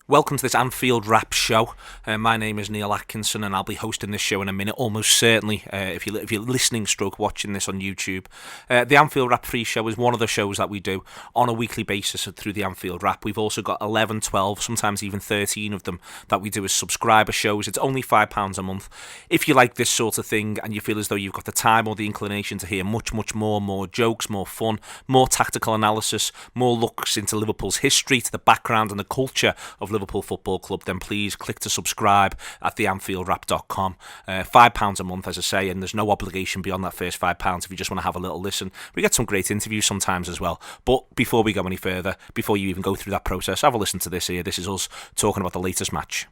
Welcome to this Anfield Wrap show. My name is Neil Atkinson, and I'll be hosting this show in a minute, almost certainly, if you're listening stroke watching this on YouTube. The Anfield Wrap free show is one of the shows that we do on a weekly basis through the Anfield Wrap. We've also got 11, 12, sometimes even 13 of them that we do as subscriber shows. It's only £5 a month. If you like this sort of thing and you feel as though you've got the time or the inclination to hear much more jokes, more fun, more tactical analysis, more looks into Liverpool's history, to the background and the culture of Liverpool Football Club, then please click to subscribe at theanfieldwrap.com. £5 a month, as I say, and there's no obligation beyond that first £5 if you just want to have a little listen. We get some great interviews sometimes as well. But before we go any further, before you even go through that process, have a listen to this here. This is us talking about the latest match.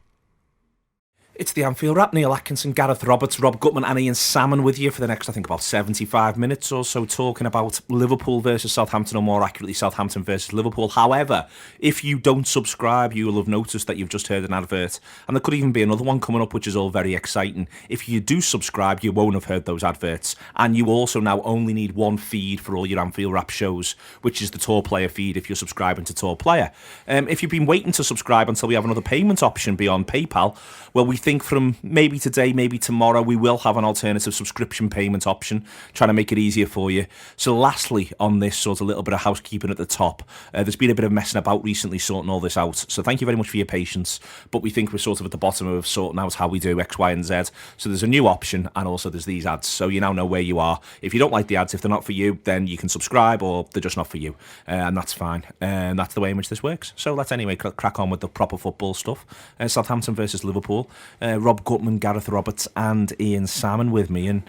It's the Anfield Wrap. Neil Atkinson, Gareth Roberts, Rob Gutmann and Ian Salmon with you for the next, I think, about 75 minutes or so, talking about Liverpool versus Southampton, or more accurately, Southampton versus Liverpool. However, if you don't subscribe, you will have noticed that you've just heard an advert, and there could even be another one coming up, which is all very exciting. If you do subscribe, you won't have heard those adverts, and you also now only need one feed for all your Anfield Wrap shows, which is the Tour Player feed if you're subscribing to Tour Player. If you've been waiting to subscribe until we have another payment option beyond PayPal, well, we think from maybe today, maybe tomorrow, we will have an alternative subscription payment option, trying to make it easier for you. So lastly, on this sort of little bit of housekeeping at the top, there's been a bit of messing about recently sorting all this out. So thank you very much for your patience. But we think we're sort of at the bottom of sorting out how we do X, Y and Z. So there's a new option, and also there's these ads. So you now know where you are. If you don't like the ads, if they're not for you, then you can subscribe, or they're just not for you. And that's fine. And that's the way in which this works. So let's anyway crack on with the proper football stuff. Southampton versus Liverpool. Rob Gutmann, Gareth Roberts and Ian Salmon with me, and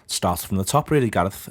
starts from the top really, Gareth.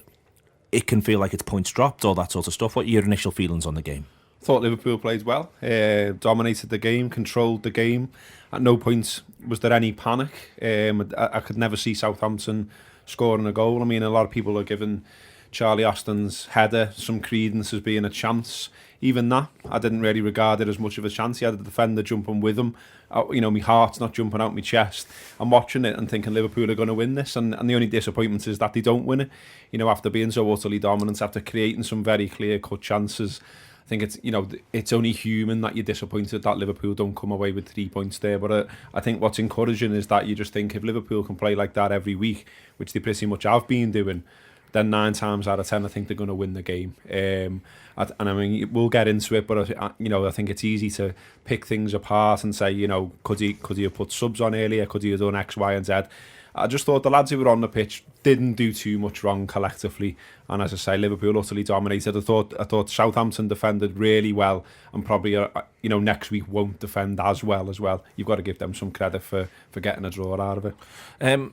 It can feel like it's points dropped, all that sort of stuff. What are your initial feelings on the game? Thought Liverpool played well, dominated the game, controlled the game. At no point was there any panic. I could never see Southampton scoring a goal. I mean, a lot of people are giving Charlie Austin's header some credence as being a chance. Even that, I didn't really regard it as much of a chance. He had a defender jumping with him. My heart's not jumping out my chest. I'm watching it and thinking Liverpool are going to win this, and the only disappointment is that they don't win it. After being so utterly dominant, after creating some very clear-cut chances, I think it's only human that you're disappointed that Liverpool don't come away with 3 points there. But I think what's encouraging is that you just think if Liverpool can play like that every week, which they pretty much have been doing, then 9 times out of 10 I think they're going to win the game. And I mean, we'll get into it, but I think it's easy to pick things apart and say, could he have put subs on earlier? Could he have done X, Y and Z? I just thought the lads who were on the pitch didn't do too much wrong collectively, and as I say, Liverpool utterly dominated. I thought Southampton defended really well, and probably next week won't defend as well. You've got to give them some credit for getting a draw out of it.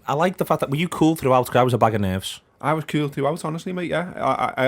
I like the fact that, were you cool throughout? Because I was a bag of nerves. I was cool throughout, honestly, mate. Yeah,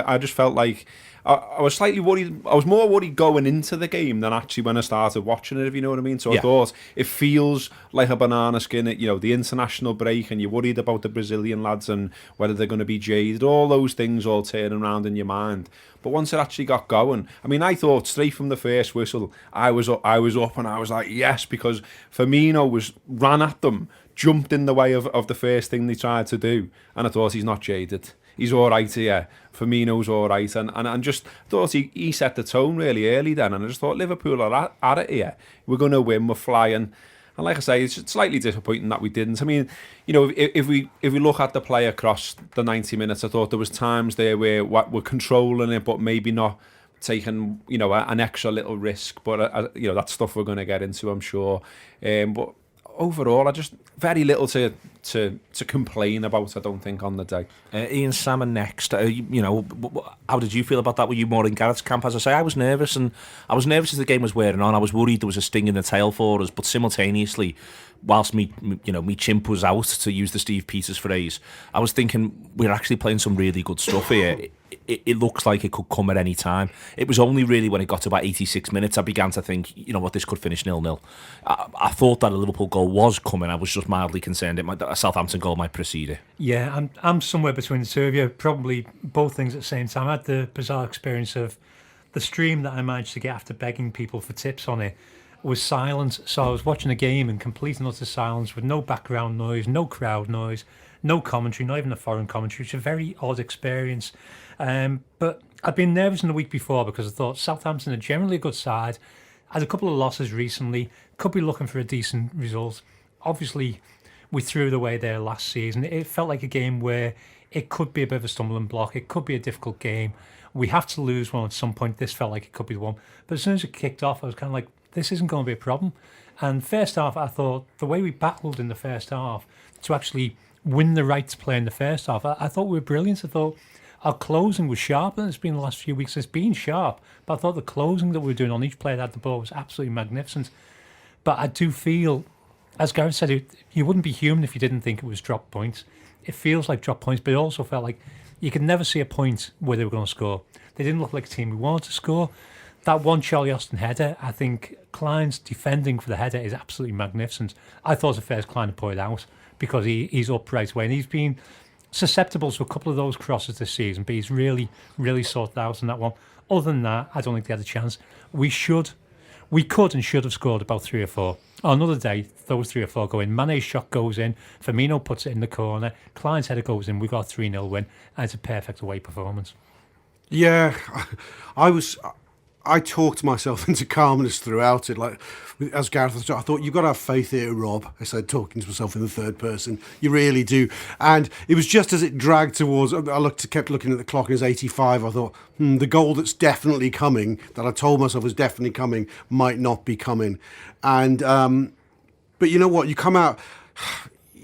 I just felt like I was slightly worried. I was more worried going into the game than actually when I started watching it, if you know what I mean. So yeah. I thought it feels like a banana skin at the international break, and you're worried about the Brazilian lads and whether they're going to be jaded. All those things all turning around in your mind. But once it actually got going, I mean, I thought straight from the first whistle, I was up and I was like, yes, because Firmino ran at them, jumped in the way of the first thing they tried to do, and I thought, he's not jaded. He's all right here. Firmino's all right, and just thought he set the tone really early then, and I just thought Liverpool are at it here. We're going to win. We're flying. And like I say, it's slightly disappointing that we didn't. I mean, if we look at the play across the 90 minutes, I thought there was times there where we're controlling it, but maybe not taking an extra little risk. But that's stuff we're going to get into, I'm sure. But overall, I just very little to complain about, I don't think, on the day. Ian Salmon next. How did you feel about that? Were you more in Gareth's camp? As I say, I was nervous, and I was nervous as the game was wearing on. I was worried there was a sting in the tail for us, but simultaneously, whilst me chimp was out, to use the Steve Peters phrase, I was thinking we're actually playing some really good stuff here. It looks like it could come at any time. It was only really when it got to about 86 minutes I began to think, this could finish 0-0. I thought that a Liverpool goal was coming. I was just mildly concerned a Southampton goal might precede it. Yeah, I'm somewhere between the two of you. Probably both things at the same time. I had the bizarre experience of the stream that I managed to get after begging people for tips on it was silent. So I was watching a game in complete and utter silence with no background noise, no crowd noise, no commentary, not even a foreign commentary. It's a very odd experience. But I'd been nervous in the week before because I thought Southampton are generally a good side. Had a couple of losses recently. Could be looking for a decent result. Obviously, we threw it away there last season. It felt like a game where it could be a bit of a stumbling block. It could be a difficult game. We have to lose one at some point. This felt like it could be the one. But as soon as it kicked off, I was kind of like, this isn't going to be a problem. And first half, I thought the way we battled in the first half to actually win the right to play in the first half, I thought we were brilliant. I thought our closing was sharp, and it's been the last few weeks. It's been sharp, but I thought the closing that we were doing on each player that had the ball was absolutely magnificent. But I do feel, as Gareth said, you wouldn't be human if you didn't think it was drop points. It feels like drop points, but it also felt like you could never see a point where they were going to score. They didn't look like a team who wanted to score. That one Charlie Austin header, I think Klein's defending for the header is absolutely magnificent. I thought it was the first Klein to put it out because he's up right away, and he's been susceptible to a couple of those crosses this season, but he's really, really sorted out on that one. Other than that, I don't think they had a chance. We could and should have scored about 3 or 4. On another day, those 3 or 4 go in. Mane's shot goes in. Firmino puts it in the corner. Klein's header goes in. We got a 3-0 win, and it's a perfect away performance. Yeah, I talked myself into calmness throughout it. Like, as Gareth was, I thought, you've got to have faith here, Rob. I said, talking to myself in the third person. You really do. And it was just as it dragged towards, kept looking at the clock, and it was 85. I thought, the goal that's definitely coming, that I told myself was definitely coming, might not be coming. And, but you know what? You come out...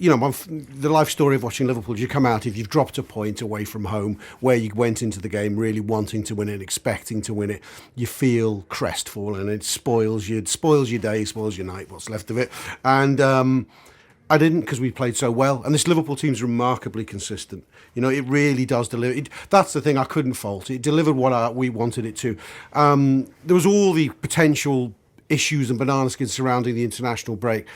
You know, the life story of watching Liverpool, you come out, if you've dropped a point away from home where you went into the game really wanting to win it, expecting to win it, you feel crestfallen. It spoils your day, spoils your night, what's left of it. And I didn't, because we played so well. And this Liverpool team's remarkably consistent. You know, it really does deliver. That's the thing I couldn't fault. It delivered what we wanted it to. There was all the potential issues and banana skins surrounding the international break.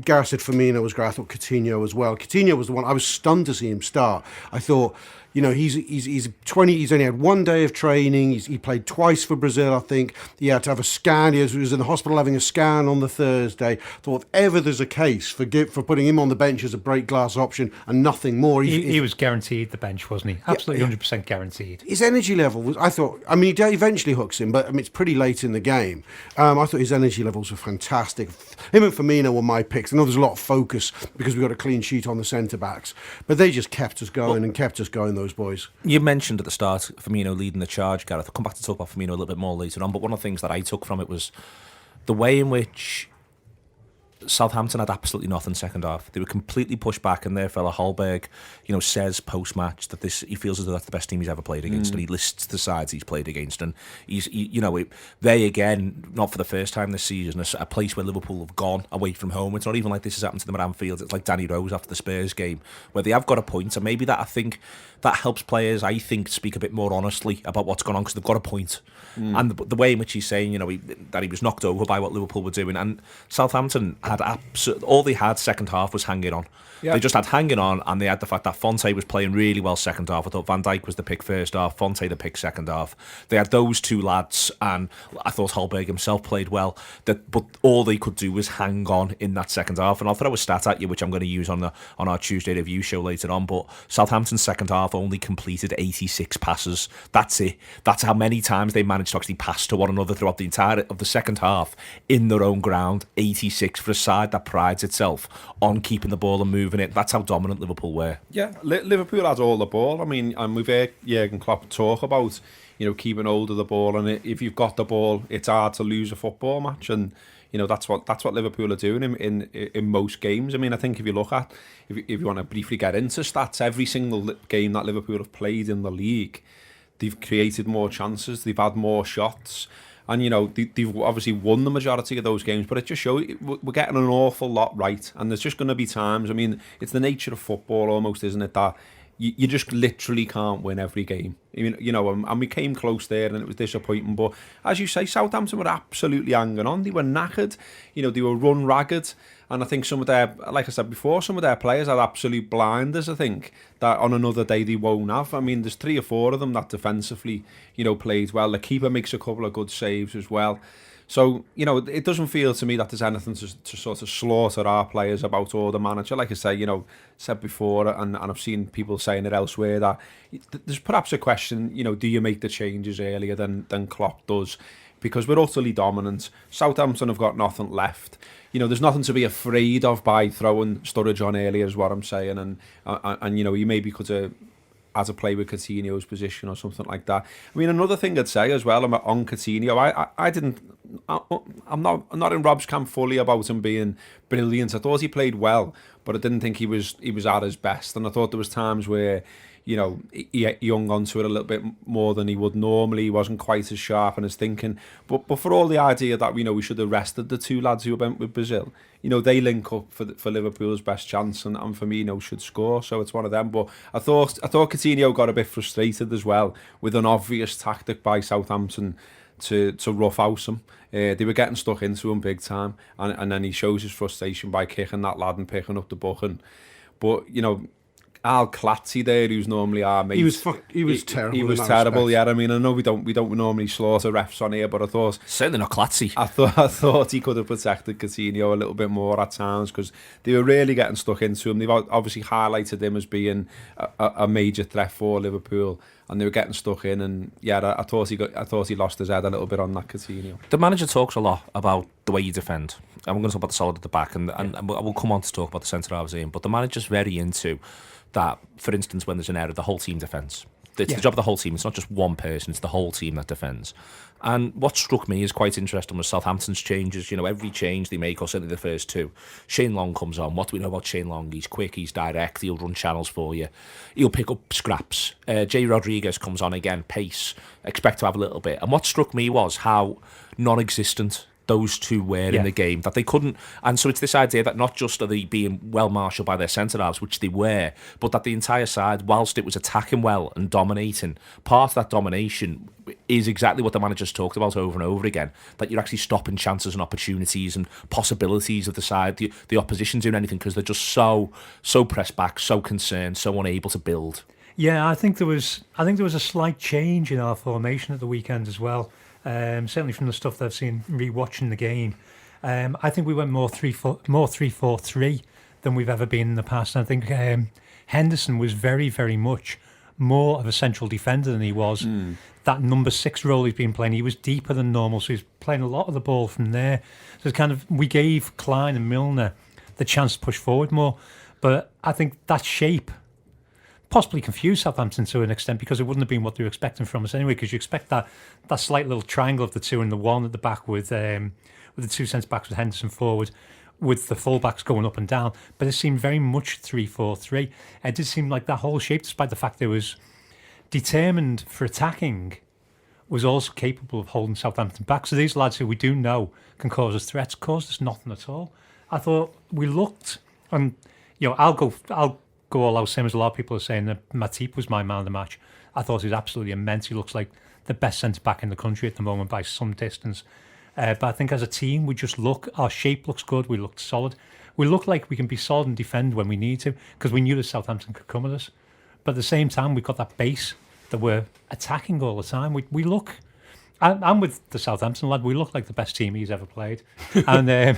Gareth said Firmino was great. I thought Coutinho as well. Coutinho was the one I was stunned to see him start. I thought, you know, he's 20. He's only had 1 day of training. He played twice for Brazil, I think. He had to have a scan. He was in the hospital having a scan on the Thursday. Thought if ever there's a case for putting him on the bench as a break glass option and nothing more. He was guaranteed the bench, wasn't he? Absolutely, 100% guaranteed. His energy level was, I thought, I mean, he eventually hooks him, but I mean, it's pretty late in the game. I thought his energy levels were fantastic. Him and Firmino were my picks. I know there's a lot of focus because we got a clean sheet on the centre-backs, but they just kept us going and kept us going, those boys. You mentioned at the start Firmino leading the charge, Gareth. I'll come back to talk about Firmino a little bit more later on, but one of the things that I took from it was the way in which Southampton had absolutely nothing second half. They were completely pushed back, and their fella Holberg, you know, says post-match that he feels as though that's the best team he's ever played against, and he lists the sides he's played against, and they again, not for the first time this season, a place where Liverpool have gone away from home. It's not even like this has happened to them at Anfield. It's like Danny Rose after the Spurs game, where they have got a point, and maybe that, I think that helps players, I think, speak a bit more honestly about what's going on, because they've got a point. And the way in which he's saying, you know, that he was knocked over by what Liverpool were doing, and Southampton had all they had second half was hanging on. Yeah. They just had hanging on, and they had the fact that Fonte was playing really well second half. I thought Van Dijk was the pick first half, Fonte the pick second half. They had those two lads, and I thought Holberg himself played well. But all they could do was hang on in that second half. And I'll throw a stat at you, which I'm going to use on our Tuesday review show later on. But Southampton's second half only completed 86 passes. That's it. That's how many times they managed to actually pass to one another throughout the entire of the second half in their own ground. 86 for a side that prides itself on keeping the ball and moving it. That's how dominant Liverpool were. Yeah, Liverpool had all the ball. I mean, and we've heard Jurgen Klopp talk about, you know, keeping hold of the ball, and if you've got the ball, it's hard to lose a football match, and you know that's what Liverpool are doing in most games. I mean, I think if you look at, if you want to briefly get into stats, every single game that Liverpool have played in the league, they've created more chances, they've had more shots. And, you know, they've obviously won the majority of those games, but it just shows we're getting an awful lot right. And there's just going to be times, I mean, it's the nature of football almost, isn't it, that you just literally can't win every game. I mean, you know, and we came close there and it was disappointing. But as you say, Southampton were absolutely hanging on. They were knackered. You know, they were run ragged. And I think some of their, like I said before, some of their players are absolute blinders, I think, that on another day they won't have. I mean, there's 3 or 4 of them that defensively, you know, played well. The keeper makes a couple of good saves as well. So, you know, it doesn't feel to me that there's anything to sort of slaughter our players about, or the manager. Like I say, you know, said before, and I've seen people saying it elsewhere, that there's perhaps a question, you know, do you make the changes earlier than Klopp does? because we're utterly dominant. Southampton have got nothing left. You know, there's nothing to be afraid of by throwing Sturridge on earlier, is what I'm saying. And you know, you maybe could have had a play with Coutinho's position or something like that. I mean, another thing I'd say as well on Coutinho, I'm not in Rob's camp fully about him being brilliant. I thought he played well, but I didn't think he was at his best. And I thought there was times where, you know, he hung on to it a little bit more than he would normally. He wasn't quite as sharp in his thinking. But for all the idea that, you know, we should have rested the two lads who went with Brazil, you know, they link up for Liverpool's best chance, and Firmino should score. So it's one of them. But I thought Coutinho got a bit frustrated as well with an obvious tactic by Southampton to rough house him. They were getting stuck into him big time, and then he shows his frustration by kicking that lad and picking up the booking. But, you know, Al Clatty there, who's normally our mate. He was terrible. He was terrible. Yeah, I mean, I know we don't normally slaughter refs on here, but I thought certainly not Clatty. I thought he could have protected Coutinho a little bit more at times, because they were really getting stuck into him. They've obviously highlighted him as being a major threat for Liverpool, and they were getting stuck in. And yeah, I thought he lost his head a little bit on that Coutinho. The manager talks a lot about the way you defend. I'm going to talk about the solid at the back, and we'll come on to talk about the centre halves in. But the manager's very into that, for instance, when there's an error, the whole team defends. It's the job of the whole team. It's not just one person, it's the whole team that defends. And what struck me is quite interesting was Southampton's changes. You know, every change they make, or certainly the first two, Shane Long comes on. What do we know about Shane Long? He's quick, he's direct, he'll run channels for you. He'll pick up scraps. Jay Rodriguez comes on again, pace, expect to have a little bit. And what struck me was how non-existent those two were in the game, that they couldn't. And so it's this idea that not just are they being well marshalled by their centre-halves, which they were, but that the entire side, whilst it was attacking well and dominating, part of that domination is exactly what the manager's talked about over and over again, that you're actually stopping chances and opportunities and possibilities of the side, the opposition doing anything, because they're just so pressed back, so concerned, so unable to build. Yeah, I think there was a slight change in our formation at the weekend as well. Certainly from the stuff that I've seen re-watching the game, I think we went more 3-4-3 than we've ever been in the past. And I think Henderson was very, very much more of a central defender than he was. That number 6 role he's been playing, he was deeper than normal, so he's playing a lot of the ball from there. So it's kind of, we gave Klein and Milner the chance to push forward more. But I think that shape possibly confused Southampton to an extent, because it wouldn't have been what they were expecting from us anyway, because you expect that slight little triangle of the two and the one at the back with the two centre-backs with Henderson forward, with the full-backs going up and down. But it seemed very much 3-4-3. It did seem like that whole shape, despite the fact it was determined for attacking, was also capable of holding Southampton back. So these lads who we do know can cause us threats, caused us nothing at all. I thought we looked, and you know, I'll go all out, same as a lot of people are saying that Matip was my man of the match. I thought he was absolutely immense. He looks like the best centre-back in the country at the moment by some distance. But I think as a team, our shape looks good, we looked solid. We look like we can be solid and defend when we need to, because we knew that Southampton could come at us. But at the same time, we've got that base that we're attacking all the time. We look, I'm with the Southampton lad, we look like the best team he's ever played. And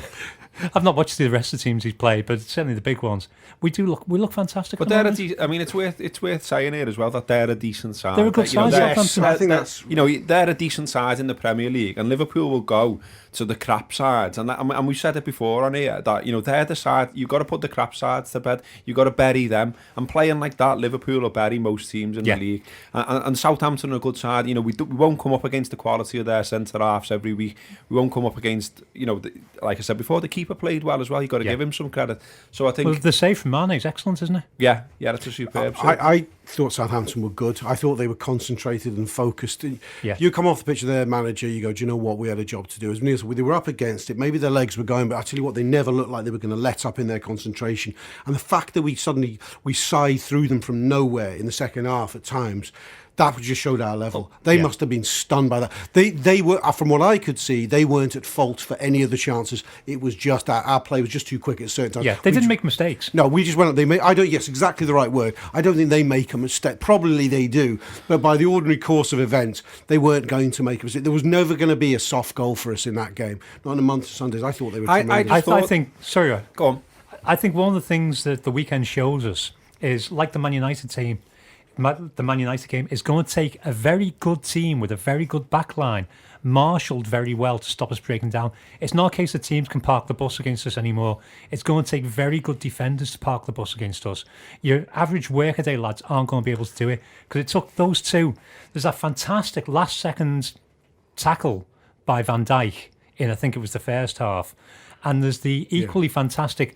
I've not watched the rest of the teams he's played, but certainly the big ones. We look fantastic. But it's worth saying here as well that they're a decent side. They're a good side. I think that's, you know, they're a decent side in the Premier League, and Liverpool will go to the crap sides, and we've said it before on here that, you know, they're the side. You've got to put the crap sides to bed. You've got to bury them, and playing like that, Liverpool will bury most teams in the league. And Southampton are a good side. You know, we won't come up against the quality of their centre halves every week. We won't come up against, you know, like I said before, the keeper played well as well. You've got to give him some credit. So I think the save from Mane is excellent, isn't it? Yeah, that's a superb. I thought Southampton were good. I thought they were concentrated and focused. You come off the pitch of their manager, you go, do you know what, we had a job to do. As Neil said, they were up against it. Maybe their legs were going, but I tell you what, they never looked like they were going to let up in their concentration. And the fact that we scythed through them from nowhere in the second half at times, that just showed our level. They must have been stunned by that. They were, from what I could see, they weren't at fault for any of the chances. It was just our play was just too quick at certain times. Yeah, they didn't make mistakes. No, we just went up. Yes, exactly the right word. I don't think they make a mistake. Probably they do, but by the ordinary course of events, they weren't going to make a mistake. There was never going to be a soft goal for us in that game. Not in a month of Sundays. I thought they were tremendous. I think. Sorry, go on. I think one of the things that the weekend shows us is, like the Man United team, the Man United game, is going to take a very good team with a very good back line, marshalled very well to stop us breaking down. It's not a case that teams can park the bus against us anymore. It's going to take very good defenders to park the bus against us. Your average workaday lads aren't going to be able to do it, because it took those two. There's that fantastic last second tackle by Van Dijk in, I think it was the first half, and there's the equally fantastic,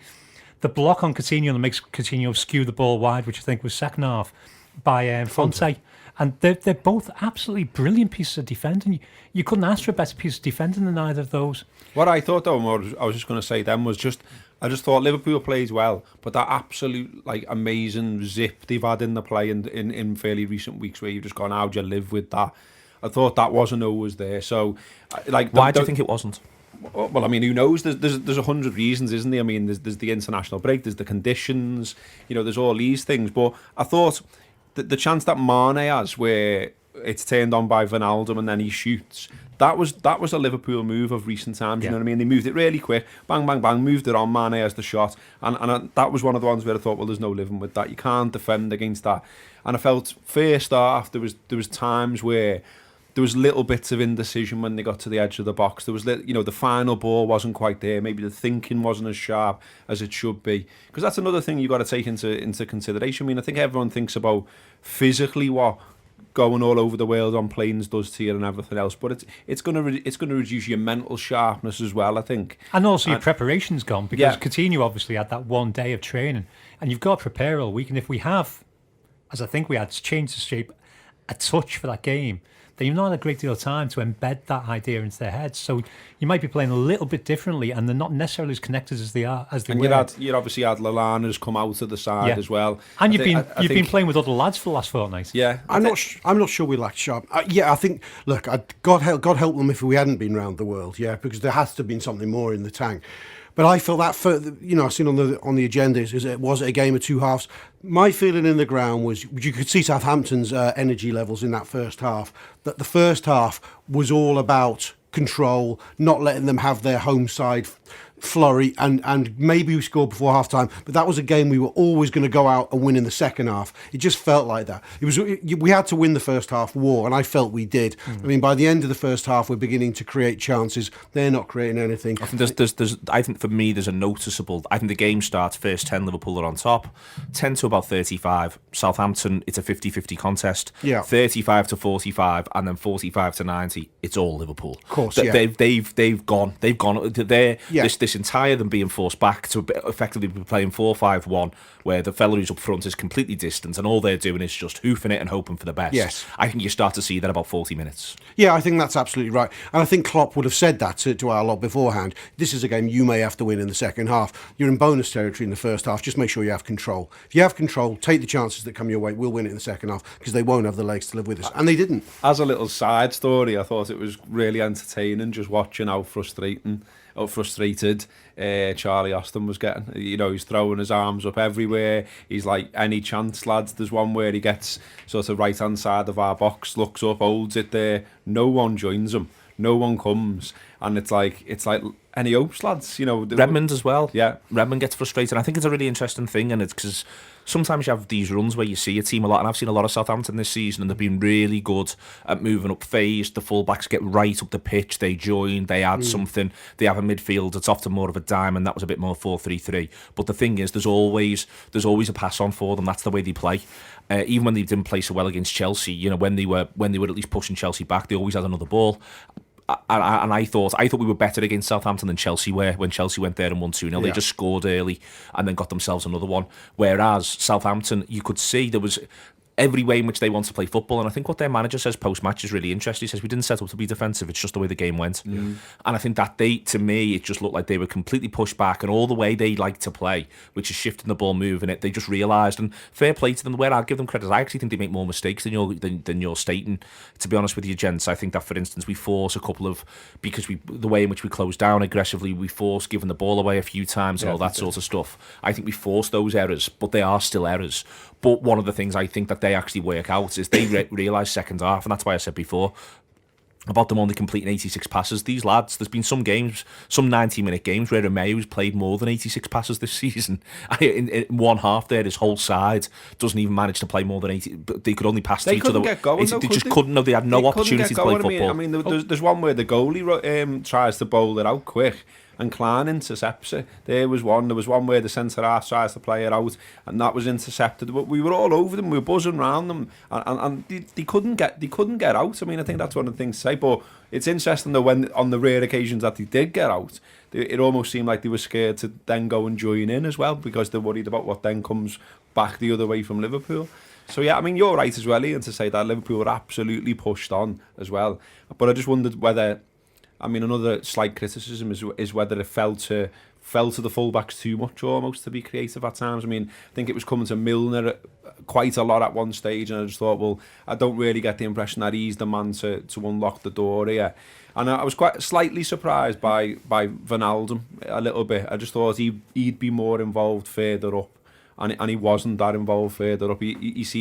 the block on Coutinho that makes Coutinho skew the ball wide, which I think was second half, by Fonte. And they're both absolutely brilliant pieces of defending. You couldn't ask for a better piece of defending than either of those. What I thought, though, and I was just going to say then, was I just thought Liverpool plays well, but that absolute amazing zip they've had in the play in fairly recent weeks, where you've just gone, how do you live with that? I thought that wasn't always there. So, why do you think it wasn't? Well, I mean, who knows? There's 100 reasons, isn't there? I mean, there's the international break, there's the conditions, there's all these things. But I thought the chance that Mane has, where it's turned on by Wijnaldum and then he shoots, that was a Liverpool move of recent times. You know what I mean? They moved it really quick, bang, bang, bang, moved it on. Mane has the shot, and that was one of the ones where I thought, well, there's no living with that. You can't defend against that. And I felt first half there was times where there was little bits of indecision when they got to the edge of the box. There was, the final ball wasn't quite there. Maybe the thinking wasn't as sharp as it should be. Because that's another thing you've got to take into consideration. I mean, I think everyone thinks about physically what going all over the world on planes does to you and everything else, but it's going to reduce your mental sharpness as well, I think. And also your preparation's gone, because Coutinho obviously had that one day of training, and you've got to prepare all week. And if we have, as I think we had, changed the shape a touch for that game, then you've not had a great deal of time to embed that idea into their heads. So you might be playing a little bit differently, and they're not necessarily as connected as they were. You obviously had Lallana's come out of the side as well. And you've been playing with other lads for the last fortnight. Yeah, I'm not sure we lacked sharp. I think, look, God help them if we hadn't been round the world. Yeah, because there has to have been something more in the tank. But I feel that, I've seen on the agenda, was it a game of two halves? My feeling in the ground was, you could see Southampton's energy levels in that first half, that the first half was all about control, not letting them have their home side flurry, and maybe we scored before half time, but that was a game we were always going to go out and win in the second half. It just felt like that. We had to win the first half war, and I felt we did. I mean, by the end of the first half, we're beginning to create chances. They're not creating anything. I think I think for me there's a noticeable. I think the game starts, first 10 Liverpool are on top, 10 to about 35. Southampton, it's a 50-50 contest. 35 to 45, and then 45 to 90. It's all Liverpool. Of course, they've gone. This entire them being forced back to effectively be playing 4-5-1, where the fella who's up front is completely distant, and all they're doing is just hoofing it and hoping for the best. Yes. I think you start to see that about 40 minutes. Yeah, I think that's absolutely right. And I think Klopp would have said that to our lot beforehand. This is a game you may have to win in the second half. You're in bonus territory in the first half. Just make sure you have control. If you have control, take the chances that come your way. We'll win it in the second half, because they won't have the legs to live with us. And they didn't. As a little side story, I thought it was really entertaining just watching how frustrated Charlie Austin was getting. He's throwing his arms up everywhere. He's like, any chance, lads. There's one where he gets sort of right hand side of our box, looks up, holds it there. No one joins him. No one comes, and it's like any hopes, lads. Redmond as well. Yeah, Redmond gets frustrated. I think it's a really interesting thing, and it's because sometimes you have these runs where you see a team a lot, and I've seen a lot of Southampton this season, and they've been really good at moving up phase. The fullbacks get right up the pitch, they join, they add something. They have a midfield that's often more of a diamond. That was a bit more 4-3-3. But the thing is, there's always a pass on for them. That's the way they play. Even when they didn't play so well against Chelsea, when they were at least pushing Chelsea back, they always had another ball. And I thought we were better against Southampton than Chelsea were when Chelsea went there and won 2-0. They just scored early and then got themselves another one. Whereas Southampton, you could see there was every way in which they want to play football, and I think what their manager says post-match is really interesting. He says, we didn't set up to be defensive, it's just the way the game went. And I think that to me, it just looked like they were completely pushed back, and all the way they like to play, which is shifting the ball, moving it, they just realised, and fair play to them. Where I give them credit, I actually think they make more mistakes than you're stating, to be honest with you, gents. I think that, for instance, we force a couple of, because the way in which we close down aggressively, we force giving the ball away a few times and all that sort of stuff. I think we force those errors, but they are still errors. But one of the things I think that they actually work out is they realise second half, and that's why I said before, about them only completing 86 passes. These lads, there's been some games, some 90-minute games where Romeu's played more than 86 passes this season. In one half there, his whole side doesn't even manage to play more than 80. They could only pass to each other. Get going, they just couldn't. No, they had no opportunity to play football. I mean there's one where the goalie tries to bowl it out quick, and Klein intercepts it. There was one where the centre-half tries to play it out, and that was intercepted. But we were all over them. We were buzzing around them, and they couldn't get out. I mean, I think that's one of the things to say. But it's interesting that when on the rare occasions that they did get out, it almost seemed like they were scared to then go and join in as well, because they're worried about what then comes back the other way from Liverpool. So yeah, I mean, you're right as well, Ian, to say that Liverpool were absolutely pushed on as well. But I just wondered whether, I mean, another slight criticism is whether it fell to the fullbacks too much, almost, to be creative at times. I mean, I think it was coming to Milner quite a lot at one stage, and I just thought, well, I don't really get the impression that he's the man to unlock the door here. And I was quite slightly surprised by Wijnaldum a little bit. I just thought he'd be more involved further up, and he wasn't that involved further up. He's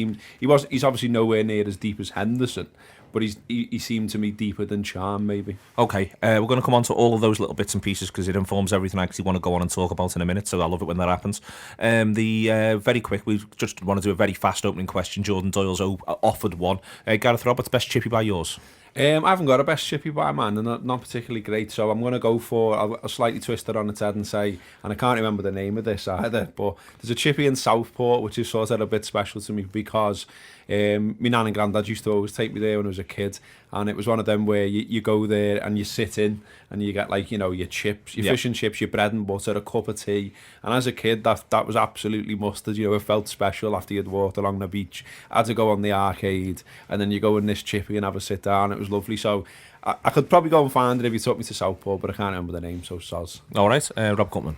obviously nowhere near as deep as Henderson, but he seemed to me deeper than Charm, maybe. Okay, we're going to come on to all of those little bits and pieces because it informs everything I actually want to go on and talk about in a minute, so I love it when that happens. Very quick, we just want to do a very fast opening question. Jordan Doyle's offered one. Gareth Roberts, best chippy by yours? I haven't got a best chippy by man, and not particularly great, so I'm going to go for, I'll slightly twist it on its head and say, and I can't remember the name of this either, but there's a chippy in Southport which is sort of a bit special to me because my nan and granddad used to always take me there when I was a kid, and it was one of them where you go there and you sit in and you get, like, you know, your chips, your fish and chips, your bread and butter, a cup of tea, and as a kid that was absolutely mustard. You know, it felt special after you'd walked along the beach. I had to go on the arcade, and then you go in this chippy and have a sit down. It was lovely. So I could probably go and find it if you took me to Southport, but I can't remember the name, so soz. All right, Rob Gutmann.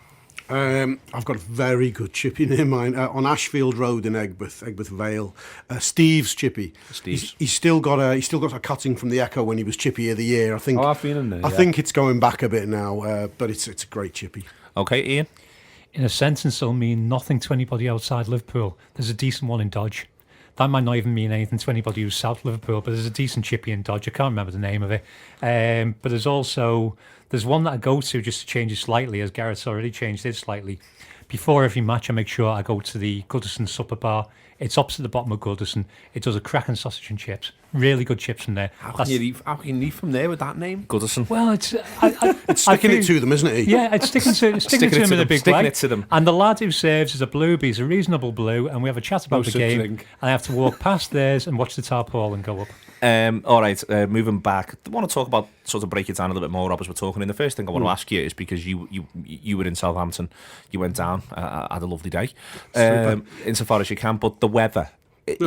I've got a very good chippy near mine on Ashfield Road in Egbert Vale. Steve's chippy. He's still got a cutting from the Echo when he was chippy of the year. I think. Oh, I've been in there. I think it's going back a bit now, but it's a great chippy. Okay, Ian. In a sentence, it'll mean nothing to anybody outside Liverpool. There's a decent one in Dodge. That might not even mean anything to anybody who's South Liverpool, but there's a decent chippy in Dodge. I can't remember the name of it. But there's one that I go to just to change it slightly, as Gareth's already changed it slightly. Before every match, I make sure I go to the Goodison Supper Bar. It's opposite the bottom of Goodison. It does a cracking sausage and chips. Really good chips from there. How can you leave from there with that name? Goodison. Well, it's sticking it to them, isn't it? Yeah, it's sticking to them in a big way. Sticking it to them. And the lad who serves is a blue, but he's a reasonable blue, and we have a chat about the game. And I have to walk past theirs and watch the tarpaulin go up. All right, moving back, I want to talk about, sort of break it down a little bit more, Rob, as we're talking. And the first thing I want to ask you is, because you were in Southampton, you went down, had a lovely day, insofar as you can, but the weather. It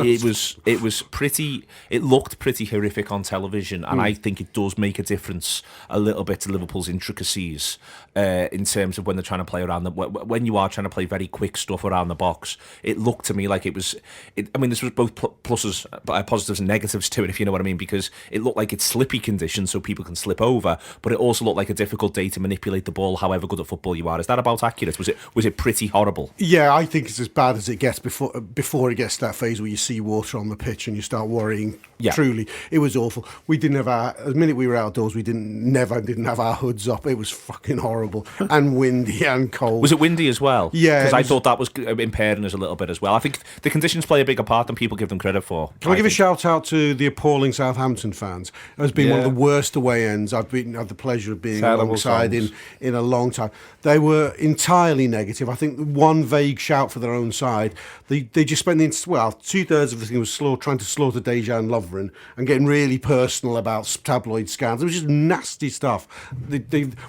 looked pretty horrific on television, and I think it does make a difference a little bit to Liverpool's intricacies in terms of when they're trying to play around when you are trying to play very quick stuff around the box. It looked to me like this was both positives and negatives to it, if you know what I mean, because it looked like it's slippy conditions so people can slip over, but it also looked like a difficult day to manipulate the ball, however good at football you are. Is that about accurate? Was it pretty horrible? Yeah, I think it's as bad as it gets before it gets to that phase where you see water on the pitch and you start worrying. Yeah. Truly, it was awful. We didn't have the minute we were outdoors, we didn't have our hoods up. It was fucking horrible and windy and cold. Was it windy as well? Yeah, because I thought that was impairing us a little bit as well. I think the conditions play a bigger part than people give them credit for. Can I give a shout out to the appalling Southampton fans? It has been one of the worst away ends I've had the pleasure of being alongside in a long time. They were entirely negative. I think one vague shout for their own side. They just spent 2/3 of the thing was trying to slaughter Dejan Lovren and getting really personal about tabloid scandals. It was just nasty stuff.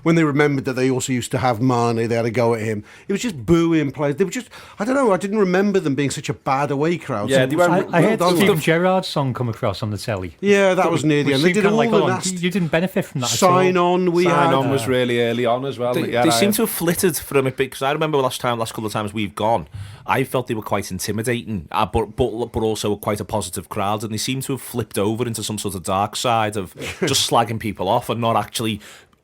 When they remembered that they also used to have Mane, they had a go at him. It was just booing players. They were just, I don't know, I didn't remember them being such a bad away crowd. Yeah, I heard Steven Gerrard's song come across on the telly. Yeah, that was near the end. They did all the nasty. You didn't benefit from that Sign on was really early on as well. They seem to have flitted from it, because I remember last couple of times we've gone, I felt they were quite intimidating, but also quite a positive crowd, and they seem to have flipped over into some sort of dark side of just slagging people off and not actually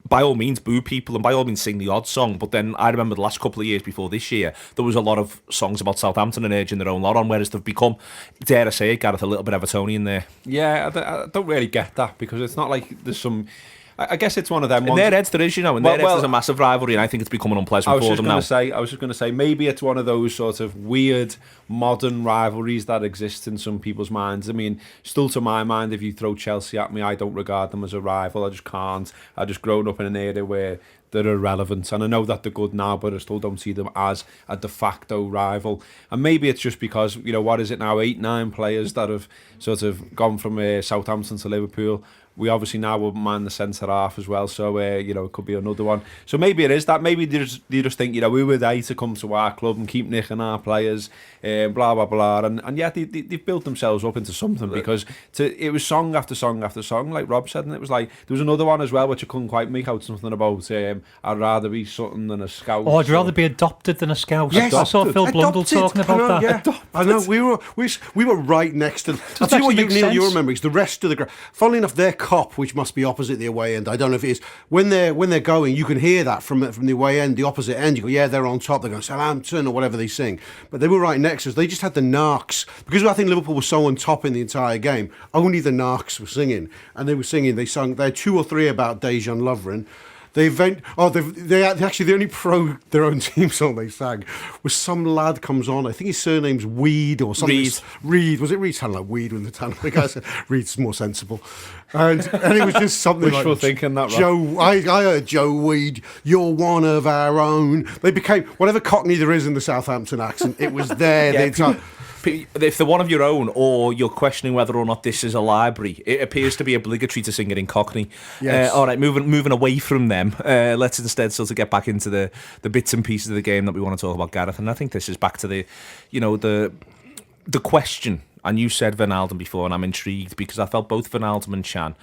by all means boo people and by all means sing the odd song, but then I remember the last couple of years before this year, there was a lot of songs about Southampton and urging their own lot on, whereas they've become, dare I say it, Gareth, a little bit Evertonian there. Yeah, I don't really get that, because it's not like there's some... I guess it's one of them In ones... their heads there is, in their heads there's a massive rivalry, and I think it's becoming unpleasant for them now. I was just going to say, maybe it's one of those sort of weird modern rivalries that exist in some people's minds. I mean, still to my mind, if you throw Chelsea at me, I don't regard them as a rival. I just can't. I just grown up in an era where they're irrelevant, and I know that they're good now, but I still don't see them as a de facto rival. And maybe it's just because, what is it now, 8-9 players that have sort of gone from Southampton to Liverpool. We obviously now will man the centre half as well, so it could be another one. So maybe it is that. Maybe they just think, we were there to come to our club and keep nicking our players, blah blah blah, and yet they've built themselves up into something, because it was song after song after song, like Rob said, and it was like there was another one as well which I couldn't quite make out something about. I'd rather be something than a scout. Oh, I'd rather be adopted than a scout. Yes, I saw Phil Blundell talking about that. Yeah. I know, we were right next to them. I'll tell you what, Neil, you remember, it's the rest of the ground. Funnily enough, their cop, which must be opposite the away end, I don't know if it is, when they're going, you can hear that from the away end, the opposite end. You go, yeah, they're on top, they're going Southampton or whatever they sing, but they were right next to us. They just had the narcs, because I think Liverpool was so on top in the entire game, only the narcs were singing, and they had 2 or 3 about Dejan Lovren. They actually, the only their own team song they sang was some lad comes on, I think his surname's Weed or something. Reed. Was it Reed? Sounded like weed when the time. The guy said Reed's more sensible. And it was just something wishful like thinking that, right? Joe, I heard Joe Weed, you're one of our own. They became, whatever Cockney there is in the Southampton accent, it was there. If they're one of your own, or you're questioning whether or not this is a library, it appears to be obligatory to sing it in Cockney. Yes. All right, moving away from them, let's instead sort of get back into the bits and pieces of the game that we want to talk about, Gareth. And I think this is back to the question. And you said Wijnaldum before, and I'm intrigued because I felt both Wijnaldum and Chan,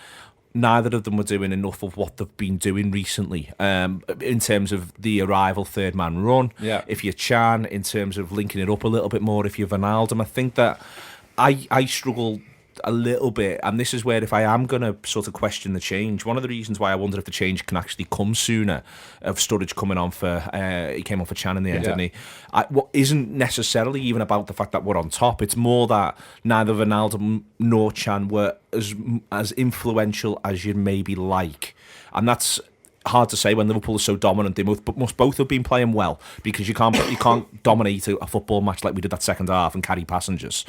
neither of them were doing enough of what they've been doing recently, in terms of the arrival third man run. Yeah. If you're Chan, in terms of linking it up a little bit more. If you're Wijnaldum, I think that I struggle a little bit, and this is where, if I am going to sort of question the change, one of the reasons why I wonder if the change can actually come sooner, of Sturridge coming on for he came on for Chan in the end, didn't he? What isn't necessarily even about the fact that we're on top. It's more that neither Wijnaldum nor Chan were as influential as you'd maybe like, and that's hard to say when Liverpool is so dominant. They must both have been playing well, because you can't dominate a football match like we did that second half and carry passengers.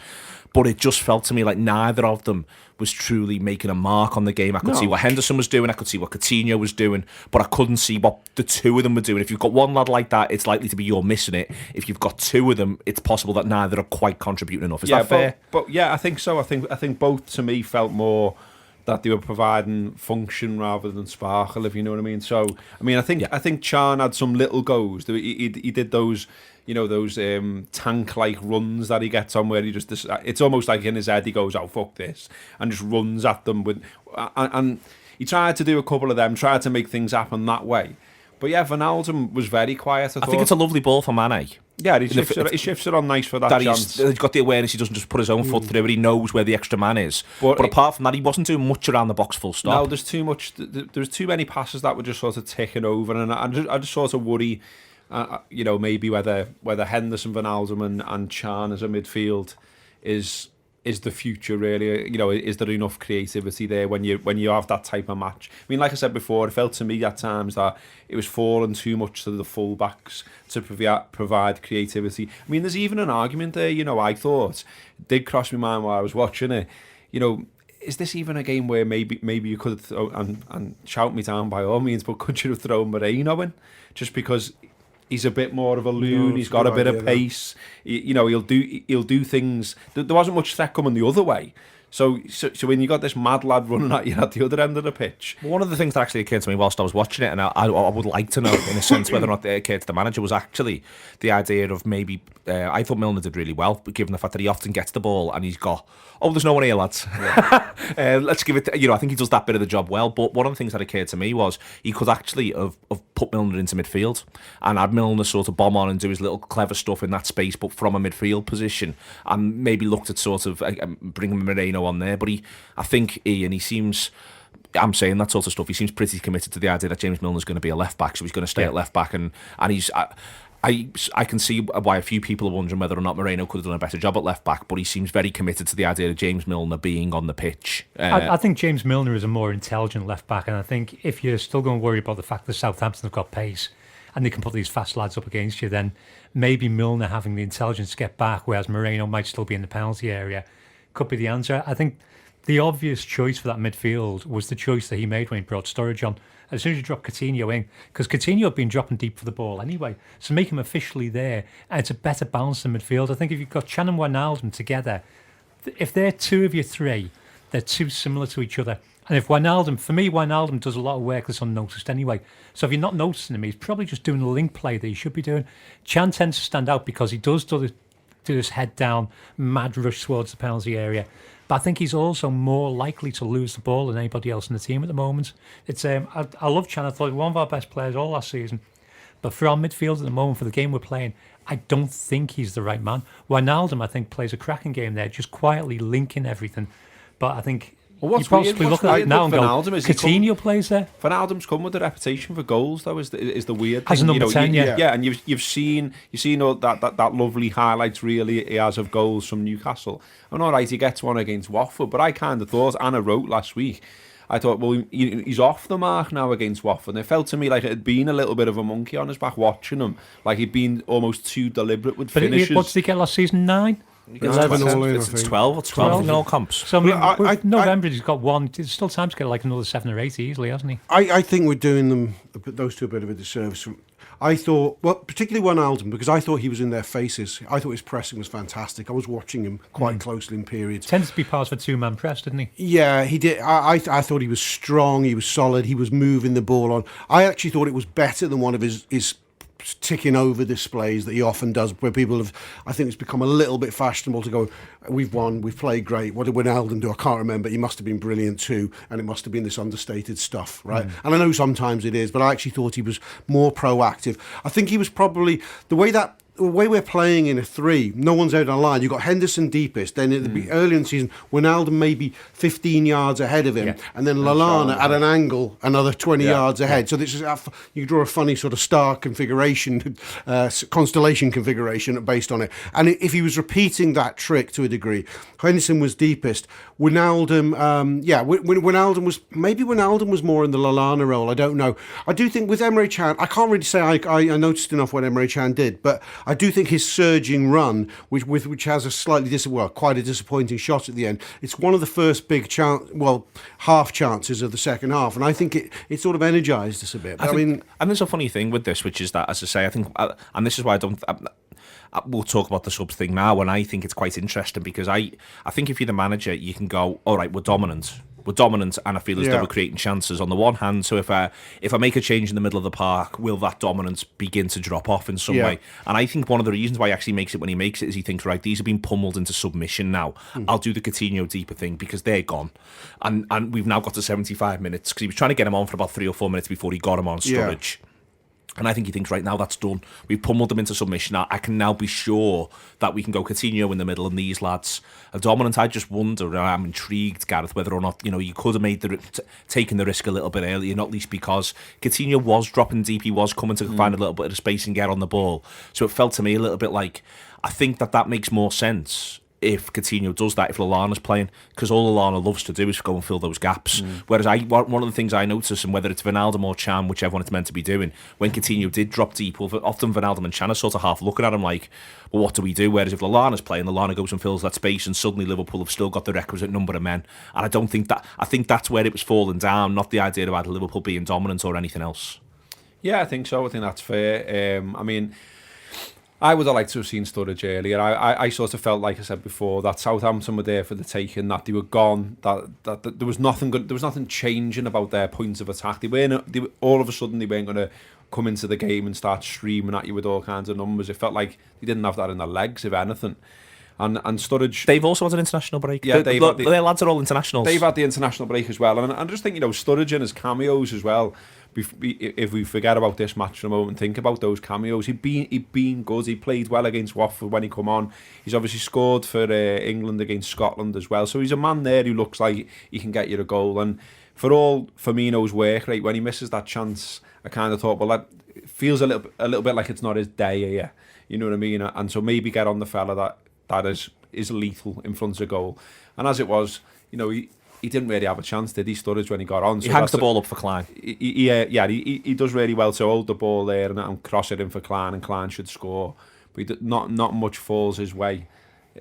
But it just felt to me like neither of them was truly making a mark on the game. I could see what Henderson was doing, I could see what Coutinho was doing, but I couldn't see what the two of them were doing. If you've got one lad like that, it's likely to be you're missing it. If you've got two of them, it's possible that neither are quite contributing enough. Is that fair? But yeah, I think so. I think both, to me, felt more that they were providing function rather than sparkle, if you know what I mean. So, I mean, I think Chan had some little goes. He did those, those tank-like runs that he gets on, where he just, it's almost like in his head he goes, oh, fuck this, and just runs at them. And he tried to do a couple of them, tried to make things happen that way. But yeah, Wijnaldum was very quiet. I think it's a lovely ball for Mane. Yeah, he shifts it on nice for that chance. He's got the awareness, he doesn't just put his own foot through it, he knows where the extra man is. But apart from that, he wasn't doing much around the box, full stop. No, there's too much, there's too many passes that were just sort of ticking over, and I just sort of worry, maybe whether Henderson, Wijnaldum and Chan as a midfield is the future, really. Is there enough creativity there when you have that type of match? I mean, like I said before, it felt to me at times that it was falling too much to the full-backs to provide creativity. I mean, there's even an argument there, I thought, it did cross my mind while I was watching it, is this even a game where maybe you could have thrown, and shout me down by all means, but could you have thrown Moreno in? Just because he's a bit more of a loon. He's got a bit of pace. He'll do things. There wasn't much threat coming the other way. So when you got this mad lad running at you at the other end of the pitch. One of the things that actually occurred to me whilst I was watching it, and I would like to know, in a sense, whether or not it occurred to the manager, was actually the idea of maybe, I thought Milner did really well, but given the fact that he often gets the ball and he's got, there's no one here, lads. Yeah. Let's give it, I think he does that bit of the job well, but one of the things that occurred to me was he could actually have put Milner into midfield and had Milner sort of bomb on and do his little clever stuff in that space, but from a midfield position, and maybe looked at sort of bringing Moreno on there. But he seems I'm saying that sort of stuff. He seems pretty committed to the idea that James Milner's going to be a left back, so he's going to stay at left back, and he's. I can see why a few people are wondering whether or not Moreno could have done a better job at left back, but he seems very committed to the idea of James Milner being on the pitch. I think James Milner is a more intelligent left back, and I think if you're still going to worry about the fact that Southampton have got pace and they can put these fast lads up against you, then maybe Milner having the intelligence to get back, whereas Moreno might still be in the penalty area, could be the answer. I think the obvious choice for that midfield was the choice that he made when he brought Sturridge on. As soon as you drop Coutinho in, because Coutinho had been dropping deep for the ball anyway, so make him officially there, and it's a better balance in midfield. I think if you've got Chan and Wijnaldum together, if they're two of your three, they're too similar to each other. And if Wijnaldum, for me, Wijnaldum does a lot of work that's unnoticed anyway. So if you're not noticing him, he's probably just doing the link play that he should be doing. Chan tends to stand out because he does do this head down, mad rush towards the penalty area. But I think he's also more likely to lose the ball than anybody else in the team at the moment. It's I love Chan. I thought he was one of our best players all last season. But for our midfield at the moment, for the game we're playing, I don't think he's the right man. Wijnaldum, I think, plays a cracking game there, just quietly linking everything. But I think you possibly look at it now and go, Coutinho plays there. Wijnaldum's come with a reputation for goals, though, is the weird thing. As a number 10, yeah, and you've seen all that lovely highlights really he has of goals from Newcastle. And all right, he gets one against Watford, but I kind of thought, Anna wrote last week, I thought, well, he's off the mark now against Watford. And it felt to me like it had been a little bit of a monkey on his back watching him, like he'd been almost too deliberate with finishes. What did he get last season? 9? 11 all in, it's 12. It's 12 in all comps. So November, he's got one. There's still time to get like another 7 or 8 easily, hasn't he? I think we're doing those two a bit of a disservice. I thought, well, particularly Wijnaldum, because I thought he was in their faces. I thought his pressing was fantastic. I was watching him quite closely in periods. Tends to be part of a two-man press, didn't he? Yeah, he did. I thought he was strong. He was solid. He was moving the ball on. I actually thought it was better than one of his ticking over displays that he often does, where people have, I think it's become a little bit fashionable to go, we've won, we've played great, what did Wijnaldum do? I can't remember. He must have been brilliant too, and it must have been this understated stuff, right? And I know sometimes it is, but I actually thought he was more proactive. I think he was probably, the way we're playing in a 3, no one's out on line. You've got Henderson deepest, then early in the season, Wijnaldum maybe 15 yards ahead of him, and then Lallana at an angle, another 20 yards ahead. So this is, you draw a funny sort of star configuration, constellation configuration based on it. And if he was repeating that trick to a degree, Henderson was deepest. Wijnaldum, Wijnaldum was more in the Lallana role. I don't know. I do think with Emre Can, I can't really say I noticed enough what Emre Can did, but I do think his surging run, which has a quite a disappointing shot at the end, it's one of the first big half chances of the second half, and I think it sort of energised us a bit. And there's a funny thing with this, which is that, as I say, I think, and this is why we'll talk about the subs thing now, and I think it's quite interesting because I think if you're the manager, you can go, all right, we're dominant, and I feel as though we're creating chances on the one hand. So if I make a change in the middle of the park, will that dominance begin to drop off in some way? And I think one of the reasons why he actually makes it when he makes it is he thinks, right, these have been pummeled into submission now. I'll do the Coutinho deeper thing because they're gone, and we've now got to 75 minutes because he was trying to get him on for about 3 or 4 minutes before he got him on Sturridge. And I think he thinks, right, now that's done. We've pummeled them into submission. I can now be sure that we can go Coutinho in the middle and these lads are dominant. I just wonder, and I'm intrigued, Gareth, whether or not, you could have made taken the risk a little bit earlier, not least because Coutinho was dropping deep. He was coming to find a little bit of space and get on the ball. So it felt to me a little bit like, I think that makes more sense if Coutinho does that, if Lallana's playing, because all Lallana loves to do is go and fill those gaps. Whereas one of the things I notice, and whether it's Wijnaldum or Chan, whichever one it's meant to be doing, when Coutinho did drop deep, often Wijnaldum and Chan are sort of half looking at him like, well, what do we do? Whereas if Lallana's playing, Lallana goes and fills that space, and suddenly Liverpool have still got the requisite number of men. And I think that's where it was falling down, not the idea about Liverpool being dominant or anything else. Yeah, I think so. I think that's fair. I would have liked to have seen Sturridge earlier. I sort of felt, like I said before, that Southampton were there for the taking, that they were gone, that there was nothing good, there was nothing changing about their points of attack. They all of a sudden they weren't going to come into the game and start streaming at you with all kinds of numbers. It felt like they didn't have that in their legs, if anything. And Sturridge, they've also had an international break. Yeah, their lads are all internationals. They've had the international break as well, and I just think, Sturridge and his cameos as well. If we forget about this match for a moment and think about those cameos, he'd been good. He played well against Watford when he come on. He's obviously scored for England against Scotland as well. So he's a man there who looks like he can get you a goal. And for all Firmino's work rate, when he misses that chance, I kind of thought, well, that feels a little bit like it's not his day here. You know what I mean? And so maybe get on the fella that is lethal in front of goal. And as it was, you know, he didn't really have a chance, did he, Sturridge, when he got on? He hangs the ball up for Klein. He does really well to hold the ball there and cross it in for Klein, and Klein should score. But not much falls his way,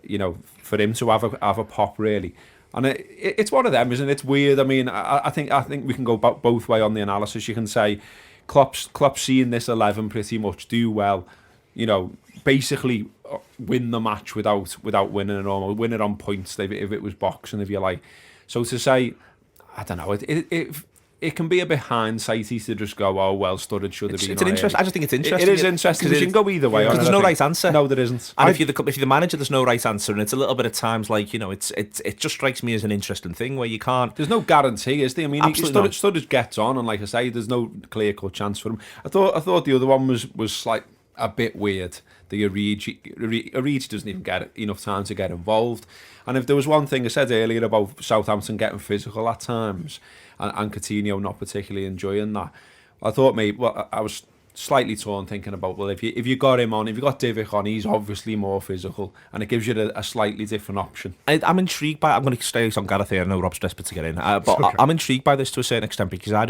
you know, for him to have a pop, really. And it's one of them, isn't it? It's weird. I mean, I think we can go both way on the analysis. You can say Klopp's seeing this 11 pretty much do well, you know, basically win the match without winning it, or win it on points if it was boxing, if you like. So to say, I don't know, it can be a bit hindsighty to just go, oh well, Sturridge should have been. It's an interest. I just think it's interesting. It is interesting because you can go either way. Because there's no right answer. No, there isn't. And if you're the manager, there's no right answer, and it's a little bit at times like, you know, it just strikes me as an interesting thing where you can't. There's no guarantee, is there? I mean, Sturridge gets on, and like I say, there's no clear cut chance for him. I thought the other one was like a bit weird. The Origi doesn't even get enough time to get involved. And if there was one thing I said earlier about Southampton getting physical at times, and Coutinho not particularly enjoying that, I thought I was slightly torn thinking about, well, if you got him on, if you got Divock on, he's obviously more physical, and it gives you a slightly different option. I'm intrigued by. I'm going to stay on Gareth here. I know Rob's desperate to get in, but okay. I'm intrigued by this to a certain extent because I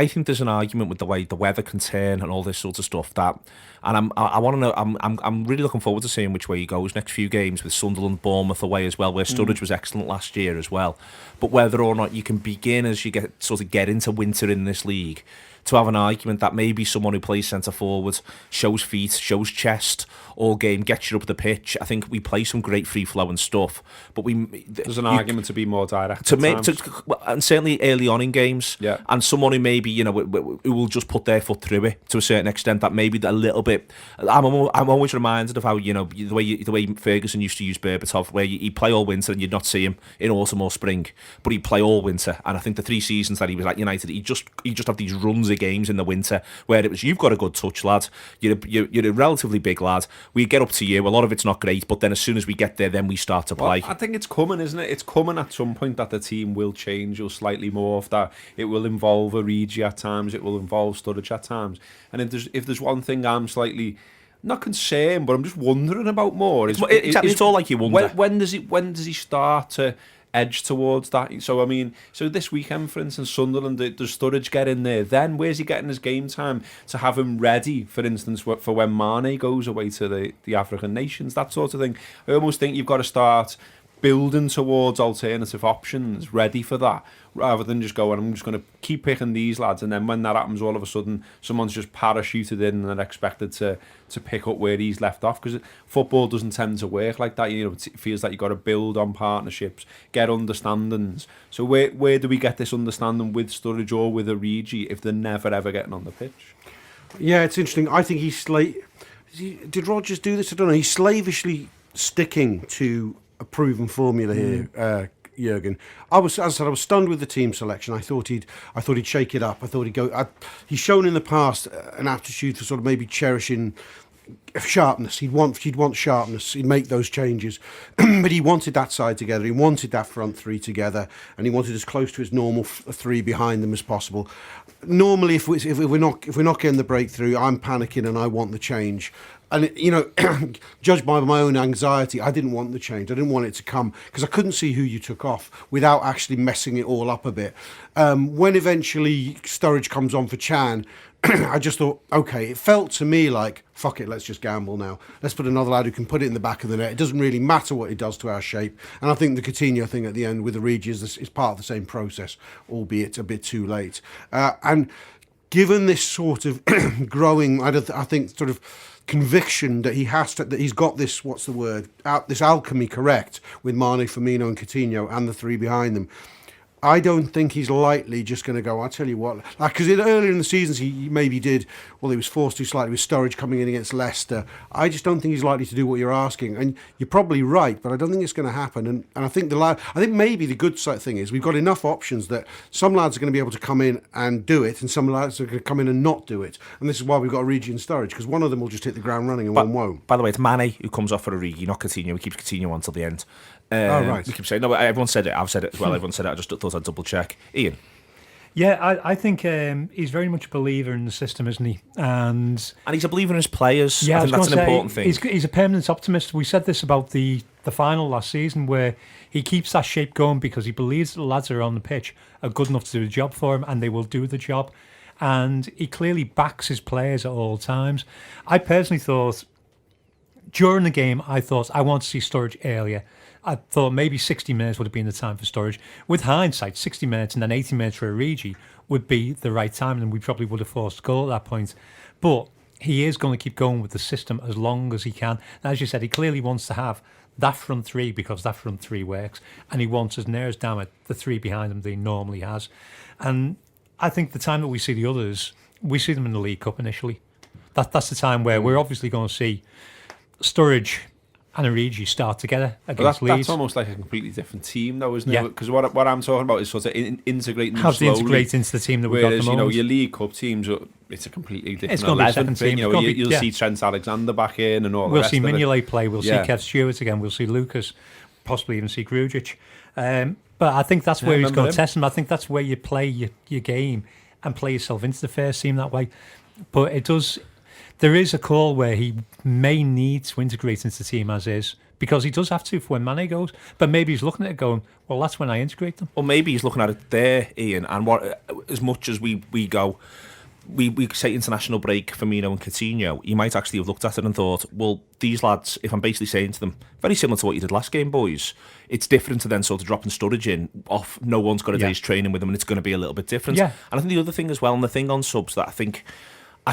think there's an argument with the way the weather can turn and all this sort of stuff and I want to know. I'm really looking forward to seeing which way he goes next few games with Sunderland, Bournemouth away as well, where Sturridge was excellent last year as well. But whether or not you can begin as you get into winter in this league, to have an argument that maybe someone who plays centre forward, shows feet, shows chest all game, gets you up the pitch. I think we play some great free flowing stuff, but there's an argument to be more direct and certainly early on in games. Yeah. And someone who maybe, you know, who will just put their foot through it to a certain extent. That maybe a little bit. I'm always reminded of how, you know, the way Ferguson used to use Berbatov, where he'd play all winter and you'd not see him in autumn or spring, but he'd play all winter. And I think the 3 seasons that he was at United, he just have these runs of games in the winter where it was, you've got a good touch, lad. You're a relatively big lad. We get up to you. A lot of it's not great, but then as soon as we get there, then we start to play. I think it's coming, isn't it? It's coming at some point that the team will change or slightly morph. That it will involve Origi at times. It will involve Sturridge at times. And if there's one thing I'm slightly not concerned, but I'm just wondering about more. It's all like you wonder. When does he start to edge towards that? So I mean, this weekend, for instance, Sunderland, does Sturridge get in there? Then where's he getting his game time to have him ready, for instance, for when Mane goes away to the African nations, that sort of thing? I almost think you've got to start building towards alternative options, ready for that, rather than just going, I'm just going to keep picking these lads, and then when that happens, all of a sudden someone's just parachuted in and they're expected to pick up where he's left off, because football doesn't tend to work like that. You know, it feels like you've got to build on partnerships, get understandings. So where do we get this understanding with Sturridge or with Origi if they're never ever getting on the pitch? Yeah, it's interesting. I think did Rodgers do this? I don't know. He's slavishly sticking to a proven formula here, Jurgen. As I said, I was stunned with the team selection. I thought he'd shake it up. I thought he'd go. He's shown in the past an aptitude for sort of maybe cherishing sharpness. He'd want sharpness. He'd make those changes, but he wanted that side together. He wanted that front three together, and he wanted as close to his normal three behind them as possible. Normally, if we're not getting the breakthrough, I'm panicking and I want the change. And, you know, judged by my own anxiety, I didn't want the change. I didn't want it to come because I couldn't see who you took off without actually messing it all up a bit. When eventually Sturridge comes on for Chan, I just thought, okay, it felt to me like, fuck it, let's just gamble now. Let's put another lad who can put it in the back of the net. It doesn't really matter what he does to our shape. And I think the Coutinho thing at the end with Origi is part of the same process, albeit a bit too late. And given this sort of growing, I think, sort of conviction that he's got this, this alchemy correct with Mane, Firmino and Coutinho and the three behind them, I don't think he's lightly just going to go, I'll tell you what, because earlier in the seasons he maybe did, well, he was forced to slightly with Sturridge coming in against Leicester. I just don't think he's likely to do what you're asking, and you're probably right, but I don't think it's going to happen. And I think I think maybe the good thing is we've got enough options that some lads are going to be able to come in and do it, and some lads are going to come in and not do it. And this is why we've got Origi and Sturridge, because one of them will just hit the ground running and one won't. By the way, it's Mane who comes off for Origi, not Coutinho. He keeps Coutinho on till the end. Right. We keep saying, no, everyone said it. I've said it as well. Everyone said it. I just thought I'd double check. Ian? Yeah, I think he's very much a believer in the system, isn't he? And he's a believer in his players. yeah, I think that's an important thing. He's a permanent optimist. We said this about the final last season, where he keeps that shape going because he believes the lads that are on the pitch are good enough to do the job for him, and they will do the job. And he clearly backs his players at all times. I personally thought, during the game, I want to see Sturridge earlier. I thought maybe 60 minutes would have been the time for Sturridge. With hindsight, 60 minutes and then 80 minutes for Origi would be the right time, and we probably would have forced a goal at that point. But he is going to keep going with the system as long as he can. And as you said, he clearly wants to have that front three because that front three works, and he wants, as near as damn it, the three behind him that he normally has. And I think the time that we see the others, we see them in the League Cup initially. That's the time where we're obviously going to see Sturridge and Origi start together against Leeds. That's almost like a completely different team, though, isn't Yeah. it? Because what I'm talking about is sort of integrating them How to slowly. integrate into the team that we've got at Whereas, the moment. your League Cup teams, it's a completely different It's gonna be a 11. second team. You'll see Trent Alexander back in and all We'll the rest see of it. Mignolet play. We'll Yeah. see Kev Stewart again. We'll see Lucas, possibly even see Grujic. But I think that's where he's remember going him. to test him. I think that's where you play your game and play yourself into the first team that way. But it does. There is a call where he may need to integrate into the team as is, because he does have to for when Mane goes. But maybe he's looking at it going, well, that's when I integrate them. Or maybe he's looking at it there, Ian, and what as much as we go, we say international break, Firmino and Coutinho, you might actually have looked at it and thought, well, these lads, if I'm basically saying to them, very similar to what you did last game, boys, it's different to then sort of dropping Sturridge in off, no one's got a day's training with them, and it's going to be a little bit different. Yeah. And I think the other thing as well, and the thing on subs that I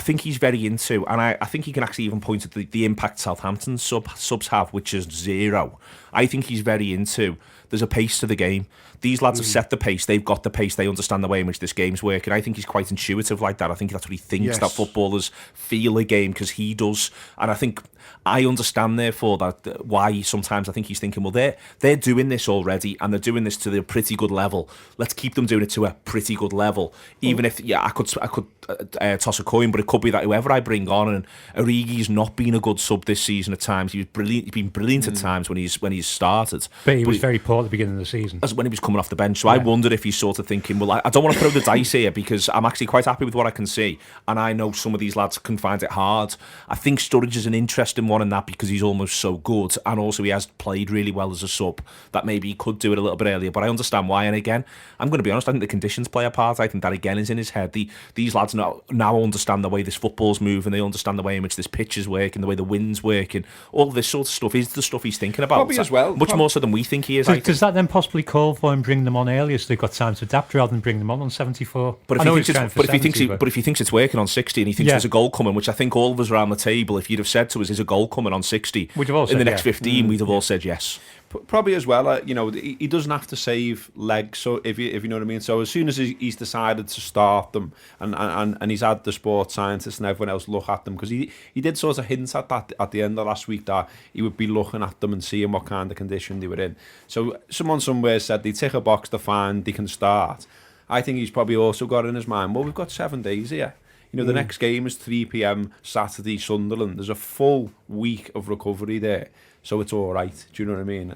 think he's very into, and I think he can actually even point at the impact Southampton subs have, which is 0. I think he's very into, there's a pace to the game. These lads have set the pace, they've got the pace, they understand the way in which this game's working. I think he's quite intuitive like that. I think that's what he thinks, that footballers feel a game, because he does. And I think I understand, therefore, that why sometimes I think he's thinking, well, they're doing this already, and they're doing this to a pretty good level. Let's keep them doing it to a pretty good level. Even if, I could toss a coin, but it could be that whoever I bring on, and Origi's not been a good sub this season at times. He's been brilliant at times when he's started. But he was very poor at the beginning of the season. As when he was coming off the bench. So I wondered if he's sort of thinking, well, I don't want to throw the dice here, because I'm actually quite happy with what I can see, and I know some of these lads can find it hard. I think Sturridge is an interesting one in that, because he's almost so good, and also he has played really well as a sub, that maybe he could do it a little bit earlier. But I understand why, and again, I'm going to be honest, I think the conditions play a part. I think that again is in his head. These lads now understand the way this football's moving, they understand the way in which this pitch is working, the way the wind's working. All this sort of stuff is the stuff he's thinking about. Probably as well. Much more so than we think he is. Does that then possibly call for him bringing them on earlier so they've got time to adapt rather than bring them on 74? But if he thinks it's working on 60, and he thinks there's a goal coming, which I think all of us around the table, if you'd have said to us, is a goal coming on 60 in the next 15, we'd have all said yes. Probably as well, he doesn't have to save legs, so if you know what I mean. So as soon as he's decided to start them, and he's had the sports scientists and everyone else look at them, because he did sort of hint at that at the end of last week, that he would be looking at them and seeing what kind of condition they were in. So someone somewhere said they tick a box to find they can start. I think he's probably also got in his mind, well, we've got 7 days here. The next game is 3 p.m. Saturday, Sunderland. There's a full week of recovery there, so it's all right. Do you know what I mean?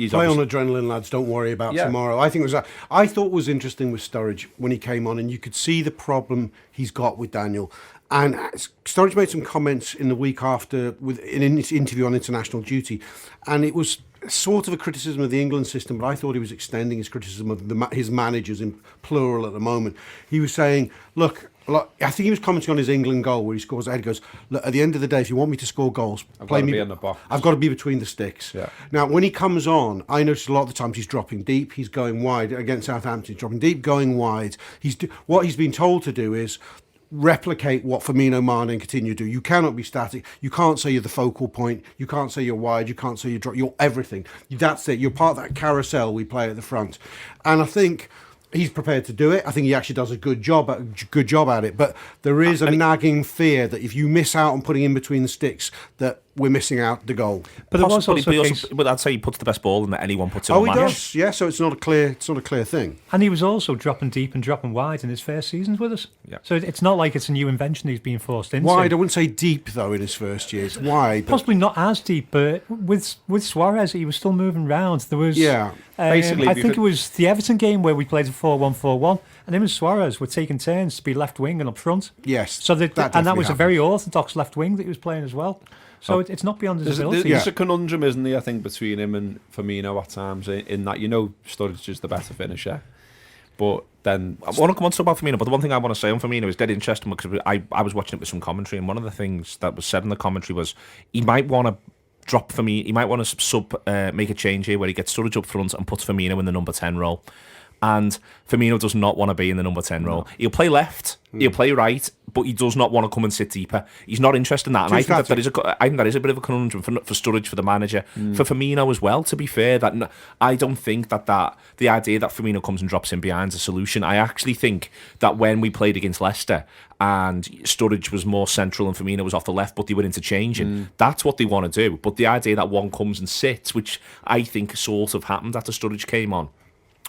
Play on adrenaline, lads. Don't worry about tomorrow. I thought was interesting with Sturridge when he came on, and you could see the problem he's got with Daniel. And Sturridge made some comments in the week after in his interview on international duty, and it was sort of a criticism of the England system, but I thought he was extending his criticism of his managers, in plural at the moment. He was saying, look, I think he was commenting on his England goal where he scores ahead. He goes, look, at the end of the day, if you want me to score goals, play me in the box. I've got to be between the sticks. Yeah. Now, when he comes on, I notice a lot of the times he's dropping deep, he's going wide. Against Southampton, he's dropping deep, going wide. What he's been told to do is replicate what Firmino, Mane and Coutinho do. You cannot be static. You can't say you're the focal point. You can't say you're wide. You can't say you're everything. That's it. You're part of that carousel we play at the front. And I think he's prepared to do it. I think he actually does a good job at it. But there is a nagging fear that if you miss out on putting in between the sticks, that we're missing out the goal. But there was Possibly, also a case, but I'd say he puts the best ball in that anyone puts in Oh, a he match. does. Yeah, so it's not a clear thing. and he was also dropping deep and dropping wide in his first seasons with us. Yeah. So it's not like it's a new invention he's being forced into. Wide, I wouldn't say deep though in his first years. Wide, but Possibly not as deep, but with Suarez, he was still moving round. There was Basically, I if you think could- it was the Everton game where we played a 4-1-4-1, and him and Suarez were taking turns to be left wing and up front. yes. So that and that was definitely a very orthodox left wing that he was playing as well. So it's not beyond his ability. There's a conundrum, isn't there, I think, between him and Firmino at times, in that, Sturridge is the better finisher. But then... I want to come on to talk about Firmino, but the one thing I want to say on Firmino is dead interesting because I was watching it with some commentary, and one of the things that was said in the commentary was he might want to drop Firmino, he might want to make a change here where he gets Sturridge up front and puts Firmino in the number 10 role. And Firmino does not want to be in the number 10 role. He'll play left, he'll play right, but he does not want to come and sit deeper. He's not interested in that. And I think that is a bit of a conundrum for Sturridge, for the manager, for Firmino as well, to be fair. I don't think that the idea that Firmino comes and drops in behind is a solution. I actually think that when we played against Leicester and Sturridge was more central and Firmino was off the left, but they were interchanging, that's what they want to do. But the idea that one comes and sits, which I think sort of happened after Sturridge came on,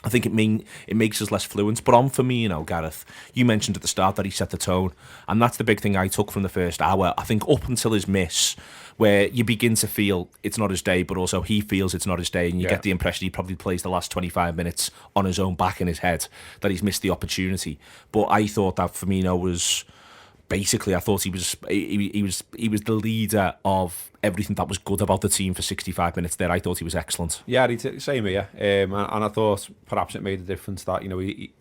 I think it makes us less fluent. But on Firmino, Gareth, you mentioned at the start that he set the tone, and that's the big thing I took from the first hour. I think up until his miss, where you begin to feel it's not his day, but also he feels it's not his day, and you get the impression he probably plays the last 25 minutes on his own back in his head, that he's missed the opportunity. But I thought that Firmino was... Basically, I thought he was the leader of everything that was good about the team for 65 minutes there. I thought he was excellent. Yeah, same here. And I thought perhaps it made a difference that, he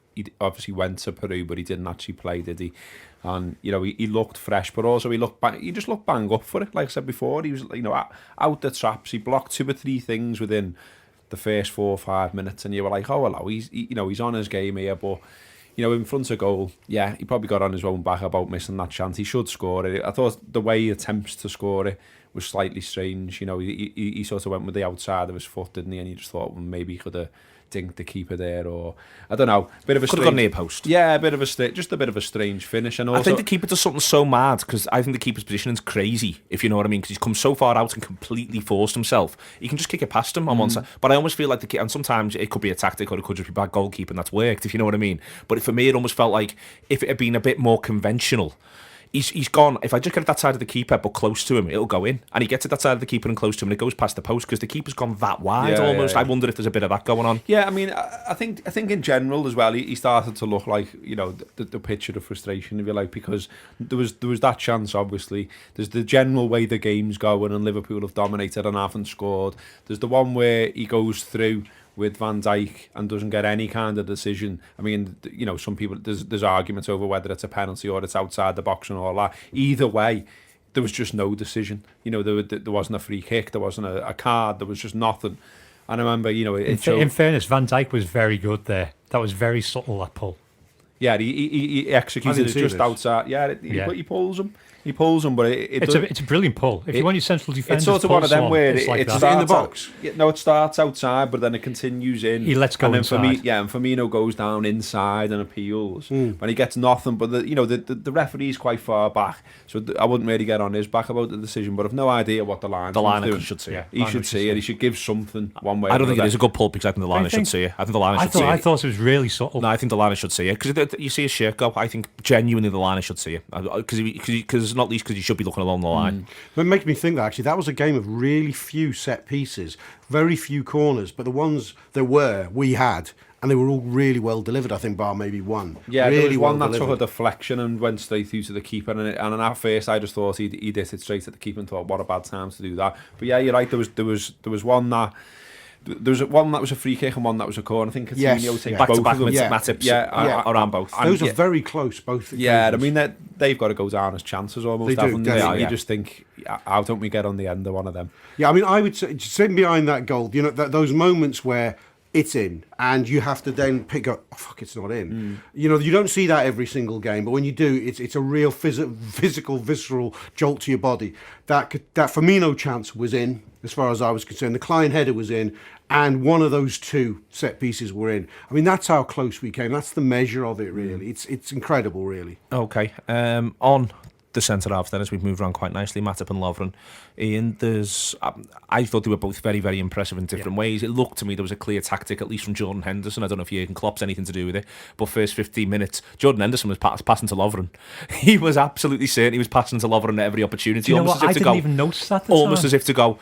obviously went to Peru, but he didn't actually play, did he? And, he looked fresh, but also he just looked bang up for it. Like I said before, he was, out the traps. He blocked 2 or 3 things within the first 4 or 5 minutes, and you were like, oh, hello, he's on his game here, but... in front of goal, yeah, he probably got on his own back about missing that chance. He should score it. I thought the way he attempts to score it was slightly strange. He sort of went with the outside of his foot, didn't he? And you just thought, well, maybe he could have dinked the keeper there, or I don't know, bit of a could have gone near post. Yeah, just a bit of a strange finish. And also, I think the keeper does something so mad, because I think the keeper's position is crazy, if you know what I mean, because he's come so far out and completely forced himself. He can just kick it past him on one side. But I almost feel like and sometimes it could be a tactic or it could just be bad goalkeeping that's worked, if you know what I mean. But for me, it almost felt like if it had been a bit more conventional. He's gone, if I just get at that side of the keeper but close to him, it'll go in. And he gets at that side of the keeper and close to him and it goes past the post because the keeper's gone that wide almost. Yeah. I wonder if there's a bit of that going on. Yeah, I mean, I think in general as well, he started to look like, the picture of frustration, if you like, because there was that chance, obviously. There's the general way the game's going and Liverpool have dominated and haven't scored. There's the one where he goes through with Van Dijk and doesn't get any kind of decision. I mean, some people, there's arguments over whether it's a penalty or it's outside the box and all that. Either way, there was just no decision. There wasn't a free kick, there wasn't a card, there was just nothing. And I remember, in fairness, Van Dijk was very good there. That was very subtle, that pull. Yeah, he executed it just outside. Yeah, he pulls him. He pulls them, but it's a brilliant pull. If you want your central defenders, it's sort of one of them where it starts in the box. It starts outside, but then it continues in. He lets go and then inside. And Firmino goes down inside and appeals, and he gets nothing. But the referee's quite far back, so I wouldn't really get on his back about the decision. But I've no idea what the line should see it. He should see it. He should give something one way. I don't think it is a good pull because I think the line should see it. I think the line should see it. I thought it was really subtle. No, I think the line should see it because you see his shirt go. I think genuinely the line should see it because not least because he should be looking along the line. It makes me think that actually that was a game of really few set pieces, very few corners, but the ones there were, we had, and they were all really well delivered, I think, bar maybe one. Yeah, really there was one well that took a deflection and went straight through to the keeper, and at first I just thought he'd hit it straight at the keeper and thought, what a bad time to do that. But yeah, you're right, there was one that... There was one that was a free kick and one that was a corner. I think Coutinho takes both of them. Around both. Those are very close, both. Yeah, I mean, they've got to go down as chances almost, haven't they? Yeah. You just think, how don't we get on the end of one of them? Yeah, I mean, I would say, sitting behind that goal, those moments where it's in and you have to then pick up, oh, fuck, it's not in. You don't see that every single game, but when you do, it's a real physical, visceral jolt to your body. That Firmino chance was in, as far as I was concerned. The Klein header was in, and one of those two set pieces were in. I mean, that's how close we came. That's the measure of it, really. It's incredible, really. Okay. On the centre halves then, as we've moved around quite nicely, Matip and Lovren. Ian, I thought they were both very, very impressive in different ways. It looked to me there was a clear tactic, at least from Jordan Henderson. I don't know if Jurgen Klopp's anything to do with it, but first 15 minutes, Jordan Henderson was passing to Lovren. He was absolutely certain he was passing to Lovren at every opportunity. You know what? I didn't even notice that. Almost as if to go,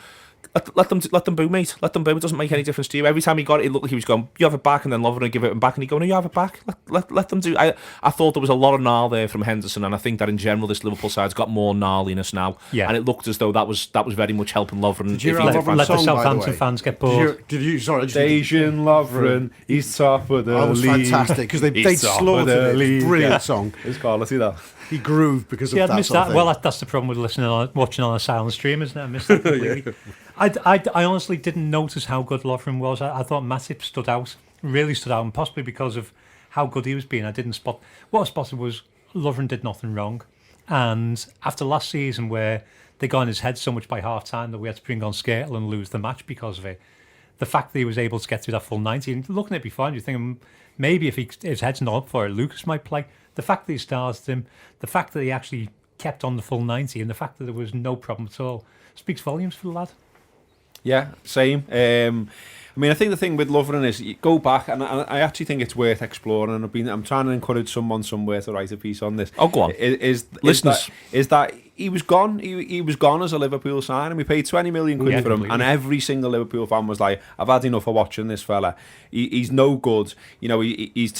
let them boo, mate. Let them boo. It doesn't make any difference to you. Every time he got it, it looked like he was going, you have it back, and then Lovren would give it him back, and he'd go, no, you have it back. Let them do. I thought there was a lot of gnarl there from Henderson, and I think that in general this Liverpool side's got more gnarliness now. Yeah. And it looked as though that was very much helping Lovren. Did you let the Southampton fans get bored? Sorry, Dejan Lovren, he's top of the league. That was fantastic because they slaughtered it. Brilliant song. It's quality that. He grooved because of that. I missed that. Well, that's the problem with watching on a silent stream, isn't it? I missed that completely. I honestly didn't notice how good Lovren was. I thought Matip really stood out, and possibly because of how good he was being. I didn't spot. What I spotted was Lovren did nothing wrong, and after last season where they got in his head so much by half time that we had to bring on Skirtle and lose the match because of it, the fact that he was able to get through that full 90, and looking at it before, you're thinking maybe if his head's not up for it, Lucas might play. The fact that he started him, the fact that he actually kept on the full 90, and the fact that there was no problem at all speaks volumes for the lad. Yeah, same. I mean, I think the thing with Lovren is you go back, and I actually think it's worth exploring. I'm trying to encourage someone somewhere to write a piece on this. Oh, go on. Listeners. Is that he was gone. He was gone as a Liverpool sign, and we paid 20 million quid for him. Completely. And every single Liverpool fan was like, "I've had enough of watching this fella. He's no good. You know, he's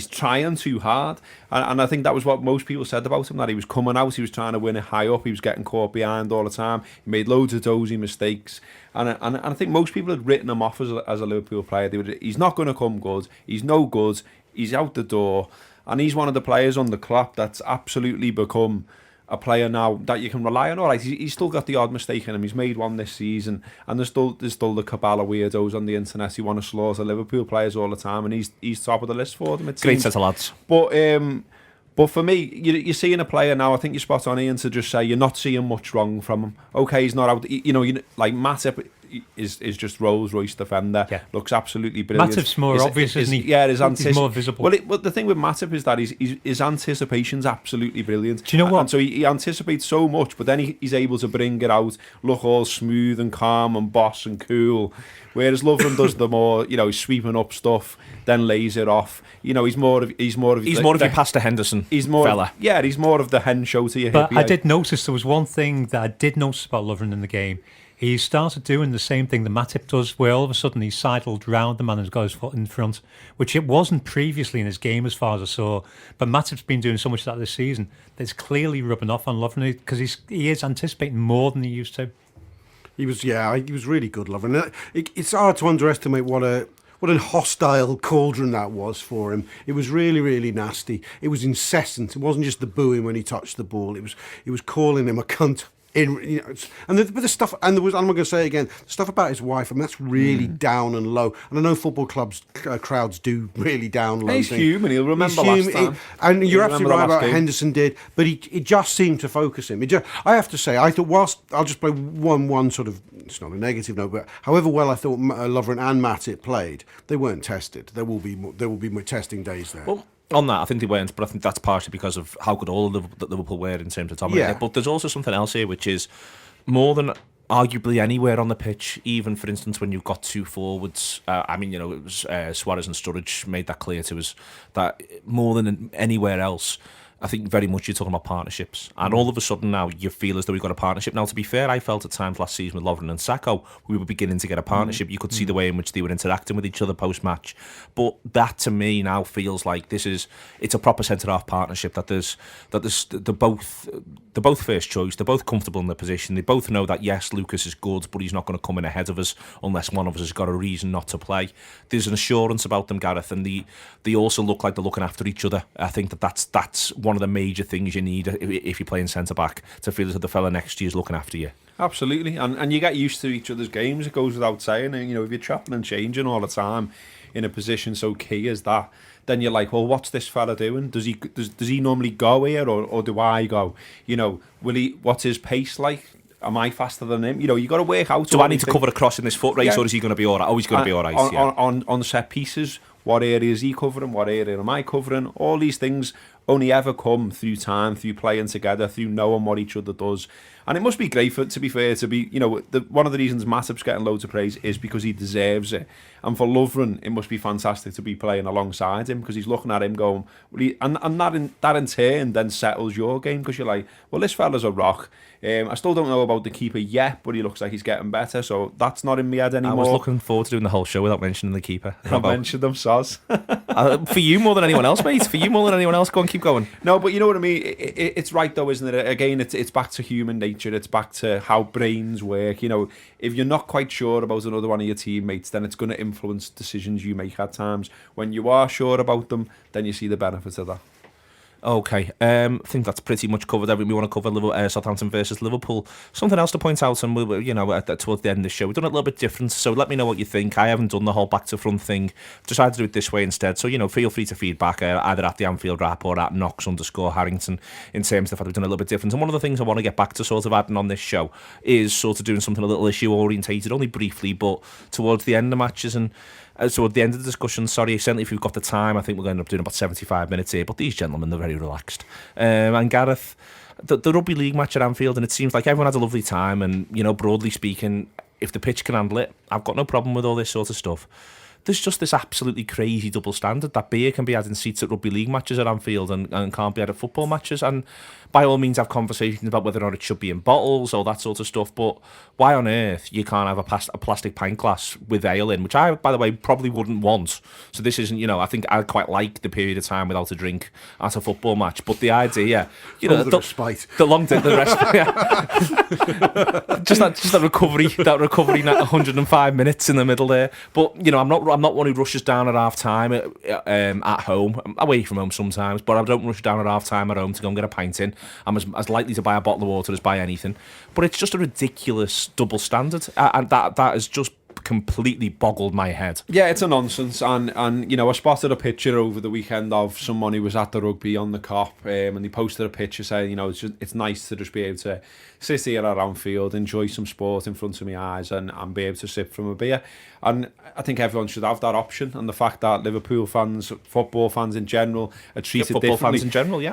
trying too hard." And I think that was what most people said about him. That he was coming out, he was trying to win it high up, he was getting caught behind all the time. He made loads of dozy mistakes, and I think most people had written him off as a Liverpool player. He's not going to come good. He's no good. He's out the door, and he's one of the players on the Klopp that's absolutely become a player now that you can rely on. All right, he's still got the odd mistake in him. He's made one this season, and there's still the cabal of weirdos on the internet who want to slaughter Liverpool players all the time, and he's top of the list for them. Great set of lads. But for me, you're seeing a player now. I think you're spot on, Ian, to just say you're not seeing much wrong from him. Okay, he's not out. Like Matip is just Rolls Royce defender. Yeah. Looks absolutely brilliant. Matip's more obvious, isn't he? Yeah, he's more visible. Well, the thing with Matip is that his anticipation's absolutely brilliant. Do you know what? And so he anticipates so much, but then he's able to bring it out, look all smooth and calm and boss and cool. Whereas Lovren does the more, he's sweeping up stuff, then lays it off. He's more of your Pastor Henderson he's more fella. He's more of the hen show to your But hippie. I did notice there was one thing that I did notice about Lovren in the game. He started doing the same thing that Matip does, where all of a sudden he sidled round the man and got his foot in front, which it wasn't previously in his game as far as I saw. But Matip's been doing so much of that this season that it's clearly rubbing off on Lovren because he is anticipating more than he used to. He was really good, Lovren. It's hard to underestimate what a hostile cauldron that was for him. It was really, really nasty. It was incessant. It wasn't just the booing when he touched the ball. It was calling him a cunt. But the stuff, and there was, I'm going to say it again, the stuff about his wife, I mean, that's really down and low. And I know football clubs, crowds do really down low. He's human, he'll remember last time. And you're absolutely right about Henderson did, but it just seemed to focus him. I have to say, I thought whilst, I'll just play one sort of, it's not a negative note, but however well I thought Lovren and Matip played, they weren't tested. There will be more testing days there. Well, on that, I think they weren't, but I think that's partially because of how good all of Liverpool were in terms of dominating. Yeah. But there's also something else here, which is more than arguably anywhere on the pitch, even, for instance, when you've got two forwards. It was Suarez and Sturridge made that clear to us, that more than anywhere else, I think very much you're talking about partnerships. And all of a sudden now you feel as though we've got a partnership. Now, to be fair, I felt at times last season with Lovren and Sacco, we were beginning to get a partnership. You could see the way in which they were interacting with each other post-match. But that, to me, now feels like it's a proper centre-half partnership, that they're both first choice, they're both comfortable in their position. They both know that, yes, Lucas is good, but he's not going to come in ahead of us unless one of us has got a reason not to play. There's an assurance about them, Gareth, and they also look like they're looking after each other. I think that's one of the major things you need if you're playing centre-back, to feel as though the fella next to you is looking after you. Absolutely, and you get used to each other's games. It goes without saying, and if you're chopping and changing all the time in a position so key as that, then you're like, well, what's this fella doing? Does he normally go here, or do I go? What's his pace like? Am I faster than him? You got to work out. Do I need to cover a cross in this foot race, or is he going to be all right? Oh, he's going to be all right. On set pieces, what area is he covering? What area am I covering? All these things only ever come through time, through playing together, through knowing what each other does. And it must be great, to be fair, to be, one of the reasons Matip's getting loads of praise is because he deserves it. And for Lovren, it must be fantastic to be playing alongside him, because he's looking at him going, and that in turn then settles your game, because you're like, well, this fella's a rock. I still don't know about the keeper yet, but he looks like he's getting better, so that's not in my head anymore. I was looking forward to doing the whole show without mentioning the keeper. I mentioned them, soz. For you more than anyone else, mate. For you more than anyone else. Go on, keep going. No, but you know what I mean? It's right, though, isn't it? Again, it's back to human nature. It's back to how brains work. If you're not quite sure about another one of your teammates, then it's going to influence decisions you make at times. When you are sure about them, then you see the benefits of that. Okay, I think that's pretty much covered everything we want to cover. Southampton versus Liverpool. Something else to point out, and towards the end of the show, we've done it a little bit different. So let me know what you think. I haven't done the whole back to front thing. Decided to do it this way instead. So feel free to feedback either at the Anfield Wrap or at Knox_Harrington in terms of the fact we've done a little bit different. And one of the things I want to get back to sort of adding on this show is sort of doing something a little issue orientated, only briefly, but towards the end of matches and. So at the end of the discussion, certainly if we've got the time, I think we're going to end up doing about 75 minutes here, but these gentlemen, they're very relaxed. And Gareth, the Rugby League match at Anfield, and it seems like everyone had a lovely time, and, broadly speaking, if the pitch can handle it, I've got no problem with all this sort of stuff. There's just this absolutely crazy double standard that beer can be had in seats at Rugby League matches at Anfield and can't be had at football matches, and by all means have conversations about whether or not it should be in bottles or that sort of stuff, but why on earth you can't have a plastic pint glass with ale in, which I, by the way, probably wouldn't want. So this isn't, I think I quite like the period of time without a drink at a football match, but the idea, the respite, the long day, the rest, just that recovery, 105 minutes in the middle there. But I'm not one who rushes down at half time at home. I'm away from home sometimes, but I don't rush down at half time at home to go and get a pint in. I'm as likely to buy a bottle of water as buy anything. But it's just a ridiculous double standard, and that has just completely boggled my head. Yeah, it's a nonsense, and I spotted a picture over the weekend of someone who was at the rugby on the Cop, and he posted a picture saying, it's nice to just be able to sit here at Anfield, enjoy some sport in front of my eyes, and be able to sip from a beer. And I think everyone should have that option, and the fact that Liverpool fans, football fans in general, are treated football differently. Fans in general, yeah.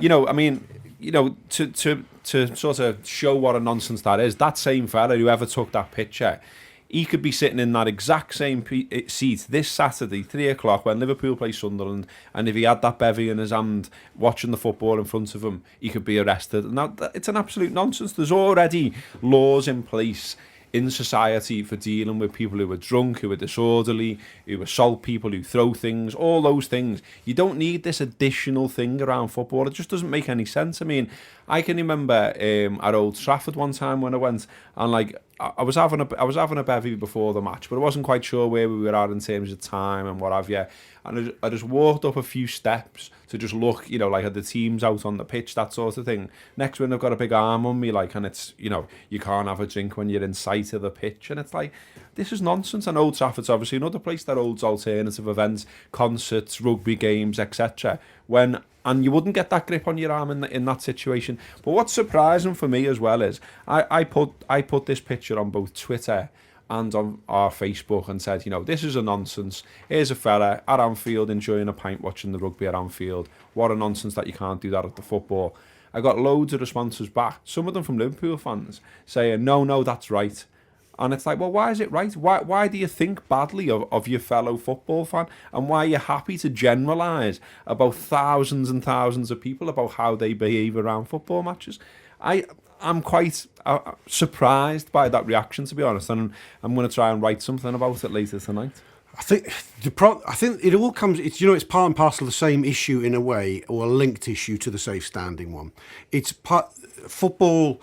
To sort of show what a nonsense that is, that same fella, whoever took that picture, he could be sitting in that exact same seat this Saturday, 3 o'clock, when Liverpool play Sunderland, and if he had that bevy in his hand, watching the football in front of him, he could be arrested. Now, it's an absolute nonsense. There's already laws in place in society for dealing with people who are drunk, who are disorderly, who assault people, who throw things, all those things. You don't need this additional thing around football. It just doesn't make any sense. I mean, I can remember at Old Trafford one time when I went, and I was having a bevy before the match, but I wasn't quite sure where we were at in terms of time and what have you. And I just walked up a few steps to just look, at the teams out on the pitch, that sort of thing. Next one, I've got a big arm on me, and it's, you can't have a drink when you're in sight of the pitch. And it's like, this is nonsense. And Old Trafford's obviously another place that holds alternative events, concerts, rugby games, etc. And you wouldn't get that grip on your arm in that situation. But what's surprising for me as well is I put this picture on both Twitter and on our Facebook and said, this is a nonsense. Here's a fella at Anfield enjoying a pint watching the rugby at Anfield. What a nonsense that you can't do that at the football. I got loads of responses back, some of them from Liverpool fans, saying, no, that's right. And it's like, well, why is it right? Why do you think badly of your fellow football fan? And why are you happy to generalise about thousands and thousands of people about how they behave around football matches? I'm quite surprised by that reaction, to be honest, and I'm going to try and write something about it later tonight. I think it all comes. It's part and parcel of the same issue in a way, or a linked issue to the safe standing one. It's football.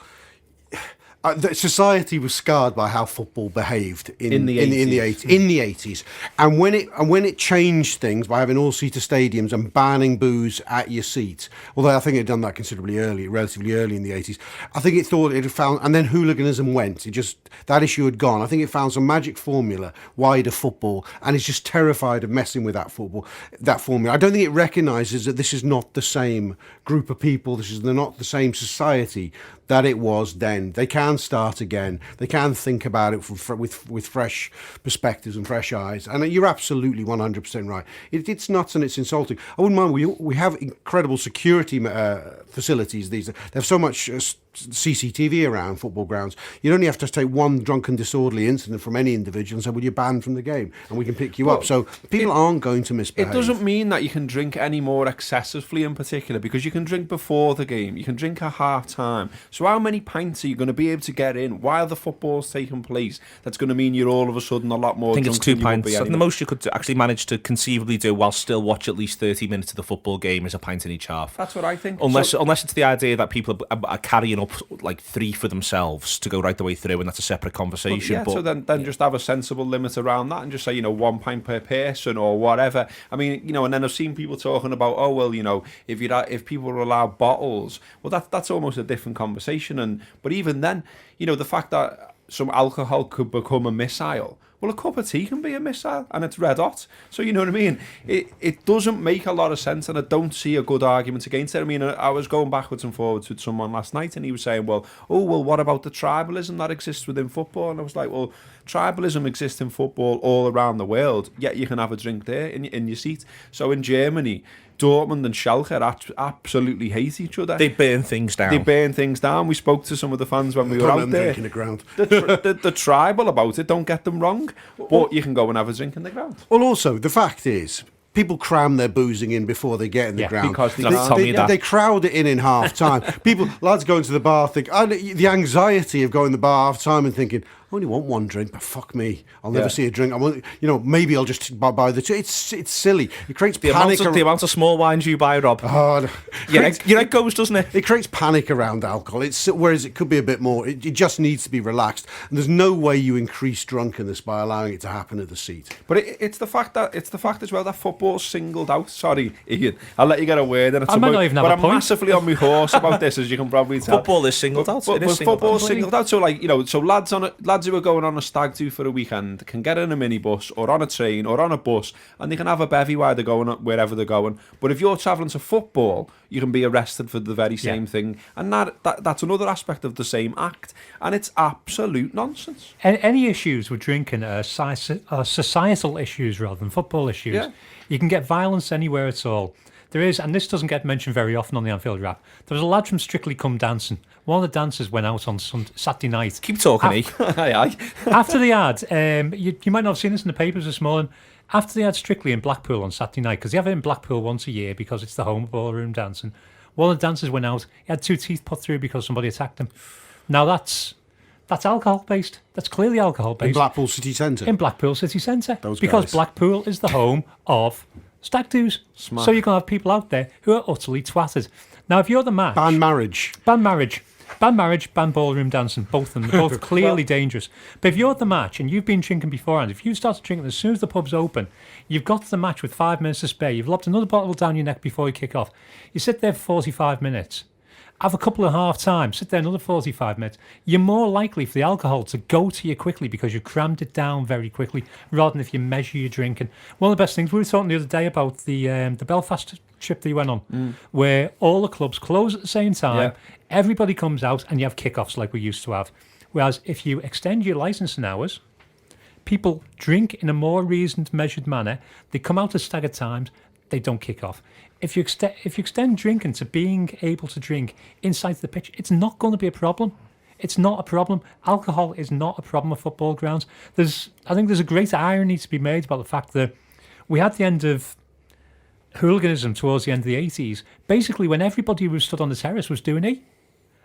Society was scarred by how football behaved in the 80s, and when it changed things by having all-seater stadiums and banning booze at your seat. Although I think it had done that relatively early in the 80s. I think it thought it had found, and then hooliganism went. That issue had gone. I think it found some magic formula wider football, and it's just terrified of messing with that formula. I don't think it recognises that this is not the same group of people. They're not the same society that it was then. They can can start again. They can think about it with fresh perspectives and fresh eyes. And you're absolutely 100% right. It's nuts and it's insulting. I wouldn't mind. We have incredible security facilities these days. They have so much CCTV around football grounds. You'd only have to take one drunken disorderly incident from any individual and say, well, you're banned from the game and we can pick you up. So people aren't going to misbehave. It doesn't mean that you can drink any more excessively in particular, because you can drink before the game, you can drink at half time. So how many pints are you going to be able to get in while the football's taking place? That's going to mean you're all of a sudden a lot more I think drunk it's 2 than you would pints. be The anyway. most you could actually manage to conceivably do while still watch at least 30 minutes of the football game is a pint in each half. That's what I think. Unless it's the idea that people are carrying up like 3 for themselves to go right the way through, and that's a separate conversation. So then just have a sensible limit around that and just say, 1 pint per person or whatever. I mean, and then I've seen people talking about, oh well, if people are allowed bottles, well that's almost a different conversation. But even then, the fact that some alcohol could become a missile. Well, a cup of tea can be a missile, and it's red hot. So you know what I mean? It doesn't make a lot of sense, and I don't see a good argument against it. I mean, I was going backwards and forwards with someone last night, and he was saying, well, what about the tribalism that exists within football? And I was like, well, tribalism exists in football all around the world, yet you can have a drink there in your seat. So in Germany, Dortmund and Schalke absolutely hate each other. They burn things down. We spoke to some of the fans when we were out there. Drinking the ground. The tribal about it, don't get them wrong, but you can go and have a drink in the ground. Well, also, the fact is, people cram their boozing in before they get in the ground. Because they crowd it in half time. Lads going to the bar think, the anxiety of going to the bar half time and thinking, I only want one drink, but fuck me, I'll never see a drink. I want, maybe I'll just buy the two. It's silly. It creates panic. The amount of small wines you buy, Rob. Oh, it goes, doesn't it? It creates panic around alcohol. Whereas it could be a bit more. It just needs to be relaxed. And there's no way you increase drunkenness by allowing it to happen at the seat. But it's the fact as well that football's singled out. Sorry, Ian, I'll let you get a word in. I might not even have a point. I'm massively on my horse about this, as you can probably tell. Football is singled out. But football's singled out. So lads who are going on a stag do for a weekend can get in a minibus or on a train or on a bus, and they can have a bevy while they're going wherever they're going. But if you're travelling to football, you can be arrested for the very same thing, and that's another aspect of the same act, and it's absolute nonsense. Any issues with drinking are societal issues rather than football issues. Yeah. You can get violence anywhere at all. There is, and this doesn't get mentioned very often on the Anfield Wrap, there was a lad from Strictly Come Dancing. One of the dancers went out on Saturday night. Keep talking, aye. After the ad, you might not have seen this in the papers this morning, after they had Strictly in Blackpool on Saturday night, because they have it in Blackpool once a year because it's the home of ballroom dancing, one of the dancers went out, he had 2 teeth put through because somebody attacked him. Now that's alcohol-based. That's clearly alcohol-based. In Blackpool City Centre? In Blackpool City Centre. Those because guys. Blackpool is the home of stag do's. Smack. So you're going to have people out there who are utterly twatted. Now, if you're the match... Ban marriage. Ban marriage, ban ballroom dancing. Both of them. They're both clearly dangerous. But if you're at the match and you've been drinking beforehand, if you start drinking as soon as the pub's open, you've got to the match with 5 minutes to spare, you've lobbed another bottle down your neck before you kick off. You sit there for 45 minutes. Have a couple of half time, sit there another 45 minutes. You're more likely for the alcohol to go to you quickly because you've crammed it down very quickly rather than if you measure your drinking. One of the best things, we were talking the other day about the Belfast trip that you went on, where all the clubs close at the same time, everybody comes out and you have kickoffs like we used to have. Whereas if you extend your licensing hours, people drink in a more reasoned, measured manner, they come out at staggered times, they don't kick off. If you extend drinking to being able to drink inside the pitch, it's not going to be a problem. It's not a problem. Alcohol is not a problem at football grounds. I think there's a great irony to be made about the fact that we had the end of hooliganism towards the end of the 80s, basically when everybody who stood on the terrace was doing it.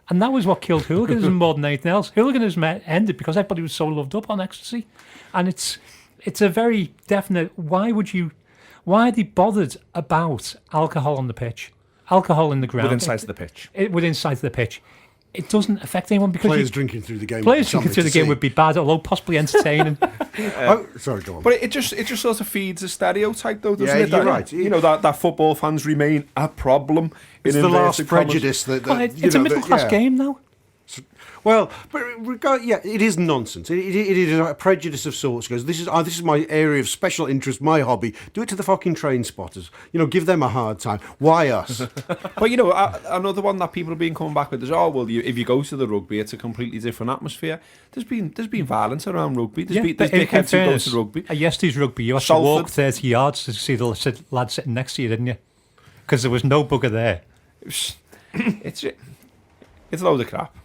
And that was what killed hooliganism more than anything else. Hooliganism ended because everybody was so loved up on ecstasy. And it's a very definite, why are they bothered about alcohol on the pitch? Alcohol in the ground. Within sight of the pitch. Within sight of the pitch. It doesn't affect anyone because Players drinking through the game. Players drinking through the game would be bad, although possibly entertaining. Sorry, go on. But it just sort of feeds a stereotype, though, doesn't it? You're right. That football fans remain a problem. It's the last prejudice that it's a middle-class game, though. Well, but it is nonsense. It is a prejudice of sorts. Because this is my area of special interest, my hobby. Do it to the fucking train spotters. Give them a hard time. Why us? But another one that people have been coming back with is, if you go to the rugby, it's a completely different atmosphere. There's been violence around rugby. There's dickheads who go to rugby. At yesterday's rugby, you had to walk 30 yards to see the lad sitting next to you, didn't you? Because there was no bugger there. It's a load of crap.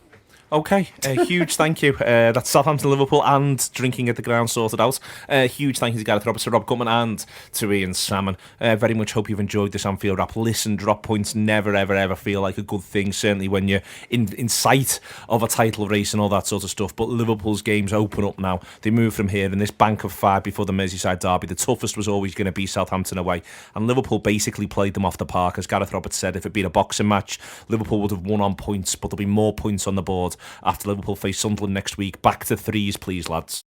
Okay, huge thank you. That's Southampton, Liverpool, and drinking at the ground sorted out. Huge thank you to Gareth Roberts, to Rob Gutmann, and to Ian Salmon. Very much hope you've enjoyed this Anfield wrap. Listen, drop points never, ever, ever feel like a good thing, certainly when you're in sight of a title race and all that sort of stuff. But Liverpool's games open up now. They move from here in this bank of 5 before the Merseyside derby. The toughest was always going to be Southampton away. And Liverpool basically played them off the park. As Gareth Roberts said, if it'd been a boxing match, Liverpool would have won on points, but there'll be more points on the board after Liverpool face Sunderland next week. Back to 3s, please, lads.